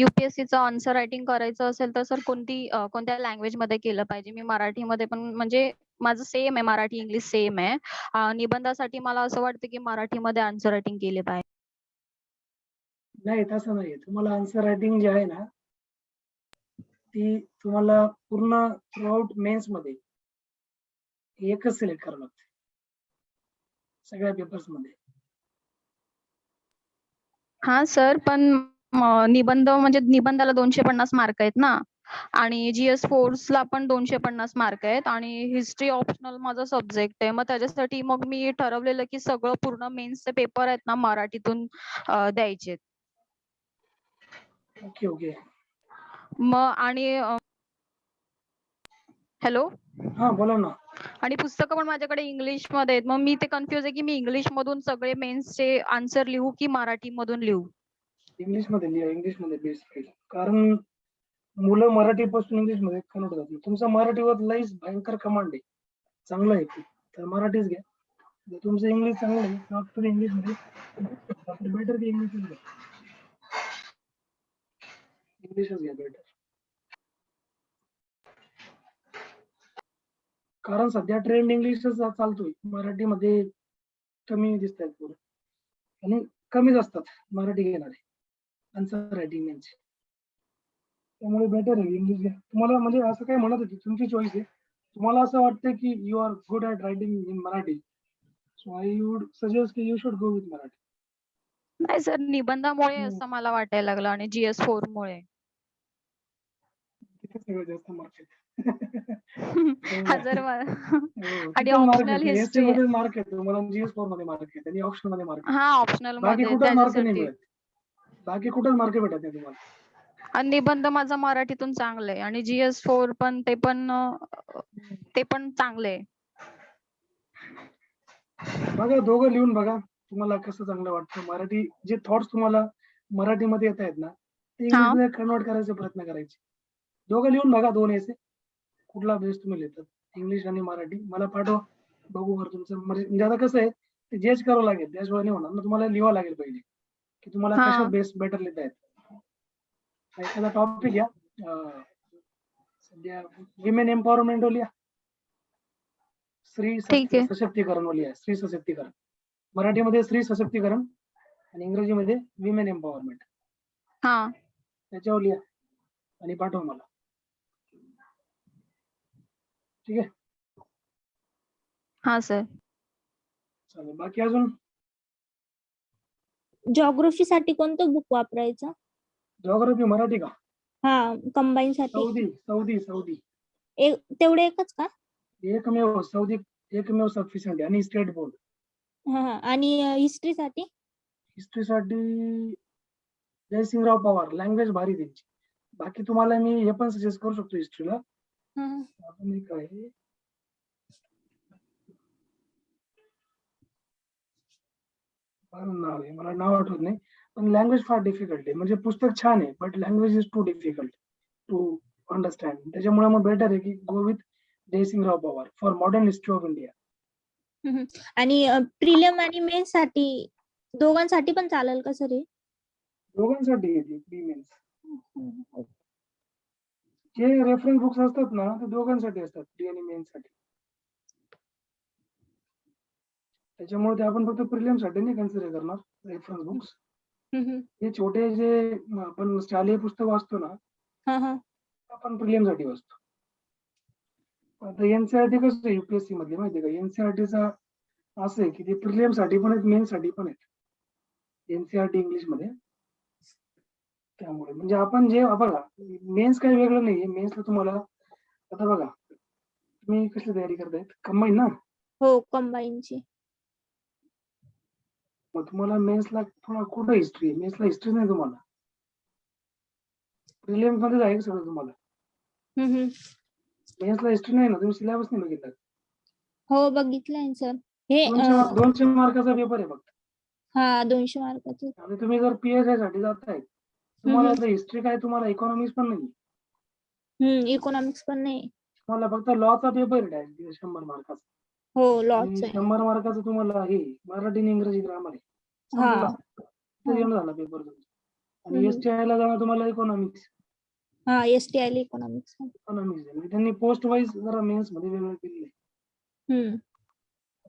UPSCचं आन्सर रायटिंग करायचं असेल तर सर कोणत्या लँग्वेज मध्ये केलं पाहिजे? मी मराठीमध्ये पण म्हणजे माझं सेम आहे, मराठी इंग्लिश सेम आहे. निबंधासाठी मला असं वाटतं की मराठीमध्ये आन्सर रायटिंग केले पाहिजे. नाही तसं नाहीये. तुम्हाला आन्सर रायटिंग जे आहे ना ती तुम्हाला पूर्ण थ्रूआउट मेन्स मध्ये एकच सिलेक्ट करावं लागते सगळ्या पेपर्स मध्ये. हा सर, पण निबंध म्हणजे निबंधाला 250 मार्क आहेत ना, आणि GS ला पण 250 मार्क आहेत, आणि हिस्ट्री ऑप्शनल माझा सब्जेक्ट आहे. मग त्याच्यासाठी मग मी ठरवलेलं की सगळं पूर्ण मेन्सचे पेपर आहेत ना मराठीतून द्यायचे. Okay okay. मग आणि हॅलो, हा बोला ना. आणि पुस्तकं पण माझ्याकडे इंग्लिश मध्ये आहेत. मग मी ते कन्फ्युज आहे की मी इंग्लिश मधून सगळे मेन्सचे आन्सर लिहू की मराठी मधून लिहू. इंग्लिश मध्ये लिहा. इंग्लिश मध्ये बेस्ट राहील. कारण मुलं मराठीपासून इंग्लिश मध्ये कन्वर्ट होतात. तुमचा मराठीवर लईच भयंकर कमांड आहे, चांगलं आहे ते, तर मराठीच घ्या. जर तुमचं इंग्लिश चांगलं आहे तर तुम्ही इंग्लिश मध्ये बेटर की इंग्लिशच घ्या. इंग्लिशच घ्या बेटर. कारण सध्या ट्रेंड इंग्लिशच चालतोय. मराठीमध्ये कमी दिसत आहेत पोरं, आणि कमीच असतात मराठी घेणारे आन्सर रायटिंग यांचे. त्यामुळे बेटर आहे इंग्लिश घ्या. तुम्हाला म्हणजे असं काय म्हणत होती, तुमची चॉईस आहे. तुम्हाला असं वाटतं की you are good at writing in Marathi, so I would suggest की you should go with Marathi. नाही सर, निबंधामुळे असं मला वाटायला लागलं, आणि GS 4 मुळे. तिथे सगळं जास्त मार्क आहेत. हजार हो, आणि तिथेच मार्क ऑप्शनल आहेत. Essay history. मध्ये मार्क आहेत तुम्हाला, GS4 मध्ये मार्क आहेत, आणि ऑप्शन मध्ये मार्क आहेत. हा, ऑप्शनल बाकी मध्ये कुठं मार्क नाही त्याच्यासाठी. मिळत. बाकी कुठं मार्क भेटत नाही तुम्हाला. आणि निबंध माझा मराठीतून चांगलं आहे, आणि GS 4 पण ते पण चांगले आहे. बघा, दोघं लिहून बघा तुम्हाला कसं चांगलं वाटतं. मराठी जे थॉट्स तुम्हाला मराठीमध्ये येत आहेत ना ते हा. इंग्लिशमध्ये कन्वर्ट करायचा प्रयत्न करायचे. दोघं लिहून बघा, 2 एसे कुठला बेस्ट तुम्ही लिहितात, इंग्लिश आणि मराठी. मला पाठवा, बघू बरं तुमचं. म्हणजे आता कसं आहे ते जज करावं लागेल, त्याशिवाय नाही होणार ना. तुम्हाला लिहावं लागेल पहिले की तुम्हाला हा. कशात बेस्ट बेटर लिहिता येत. एखादा टॉपिक घ्या. सध्या विमेन एम्पॉवरमेंट लिहा. स्त्री ठीक आहे. सशक्तीकरण लिहा. स्त्री सशक्तीकरण मराठीमध्ये, स्त्री सशक्तीकरण, आणि इंग्रजीमध्ये विमेन एम्पॉवरमेंट. हा. त्याच्यावर लिहा आणि पाठवा मला. ठीक आहे. हा सर. चालेल. बाकी अजून जॉग्राफी साठी कोणतं बुक वापरायचं? जॉग्राफी मराठी का? हा, कंबाईन साठी सौदी तेवढे एकच का? एकमेव सौदी, एकमेव सफिशियंट आहे, आणि स्टेट बोर्ड. हा, आणि हिस्ट्री साठी? हिस्ट्रीसाठी जयसिंगराव पवार, लँग्वेज भारी त्यांची. बाकी तुम्हाला मी हे पण सजेस्ट करू शकतो हिस्ट्रीला. आपण एक आहे, नाव आहे मला नाव आठवत नाही, पण लँग्वेज फार डिफिकल्ट आहे. म्हणजे पुस्तक छान आहे but language is too difficult to understand. त्याच्यामुळे मग बेटर आहे की go with Jaisingrao Pawar for modern history of India. आणि प्रिलिम आणि मेन साठी दोघांसाठी पण चालेल का सर? दोघांसाठी येते प्री मेन्स. जे रेफरन्स बुक्स असतात ना ते दोघांसाठी असतात, प्री आणि मेन्स साठी. त्याच्यामुळे ते आपण फक्त प्रिलियम साठी नाही कन्सिडर करणार रेफरन्स बुक्स. हे छोटे जे आपण शालेय पुस्तक वाचतो ना आपण प्रिलियम साठी वाचतो. आता एनसीआरटी कसं आहे UPSC मध्ये माहितीये का? एनसीआरटीचा असं आहे की ते प्रिलियम साठी पण आहेत, मेन साठी पण आहेत एनसीआरटी इंग्लिश मध्ये. त्यामुळे म्हणजे आपण जे बघा, मेन्स काही वेगळं नाहीये. मेन्सला तुम्हाला आता बघा, तुम्ही कसली तयारी करतायत? कंबाईन ना? हो, कंबाईनची. मग तुम्हाला मेन्सला थोडा कुठं हिस्ट्री? मेन्सला हिस्ट्री नाही तुम्हाला. प्रिलियम्स मध्ये आहे सगळं तुम्हाला. मेन्सला हिस्ट्री नाही ना, तुम्ही सिलेबस नाही बघितला. हो बघितलंय सर. हे 200 मार्काचा पेपर आहे फक्त. हा 200 मार्काचं. आणि तुम्ही जर PSI साठी जाताय, तुम्हाला आता हिस्ट्री काय, तुम्हाला इकॉनॉमिक्स पण नाही, इकॉनॉमिक्स पण नाही. तुम्हाला फक्त लॉचा पेपर आहे डायरेक्ट 100 मार्काचा. हो आणि लॉच आहे. 100 मार्काचं तुम्हाला हे मराठी आणि इंग्रजी ग्रामर आहे. हा. संपला. हा. येणं झाला पेपर तुमचा. आणि हम्म. STI ला जाणं तुम्हाला इकॉनॉमिक्स हा STI ला इकॉनॉमिक्स. इकॉनॉमिक्स आहे. म्हणजे त्यांनी पोस्ट वाईज जरा मेन्स मध्ये वेगळं केलेलं आहे.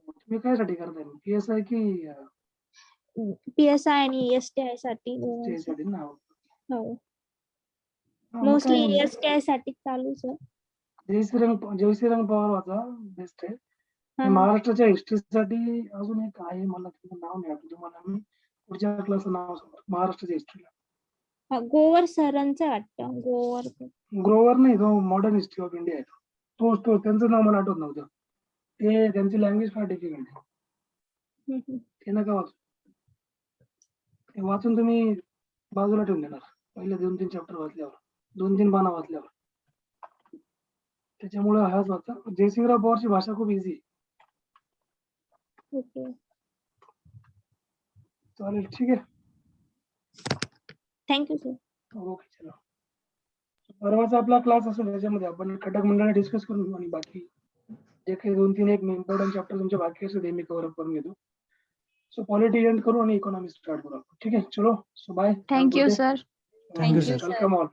तुम्ही काय साठी करताय PSI की PSI आणि STI साठी STI दोघांचं. साठी ना? हो हा, मग काय मोस्टली म्हणजे STI साठी चालू सर. जयश्रीरंग पवार वाचा, बेस्ट आहे. हा. आणि महाराष्ट्राच्या हिस्ट्रीसाठी अजून एक आहे, मला त्याचं नाव नाही आठवत, तुम्हाला मी पुढच्या क्लासचं नाव सांगतो. महाराष्ट्राच्या हिस्ट्रीला हा, गोवर सरांचं वाटतं. गोवर. ग्रोवर नाही, तो मॉडर्न हिस्ट्री ऑफ इंडिया आहे. तो त्यांचं नाव मला आठवत नव्हतं. ते त्यांची लँग्वेज फार डिफिकल्ट आहे. ते नका वाचू. ते वाचून तुम्ही बाजूला ठेवून देणार पहिले 2-3 चॅप्टर वाचल्यावर, 2-3 पानं वाचल्यावर. त्याच्यामुळे हाच वाचा. जयसिंगराव पवारची भाषा खूप इझी आहे. ओके. चालेल, ठीक आहे. Thank you sir. ओके, चला. परवाचा आपला क्लास असेल, त्याच्यामध्ये आपण घटक मंडळ डिस्कस करून घेऊ आणि बाकी जे काही 2-3 एक इम्पॉर्टंट चॅप्टर तुमचे बाकी असेल ते मी कव्हर अप करून घेतो. सो पॉलिटी एंड करू आणि इकॉनॉमी स्टार्ट करू. ठीक आहे, चलो. So bye. Thank you sir. Thank you Thank you, sir. sir. Welcome all.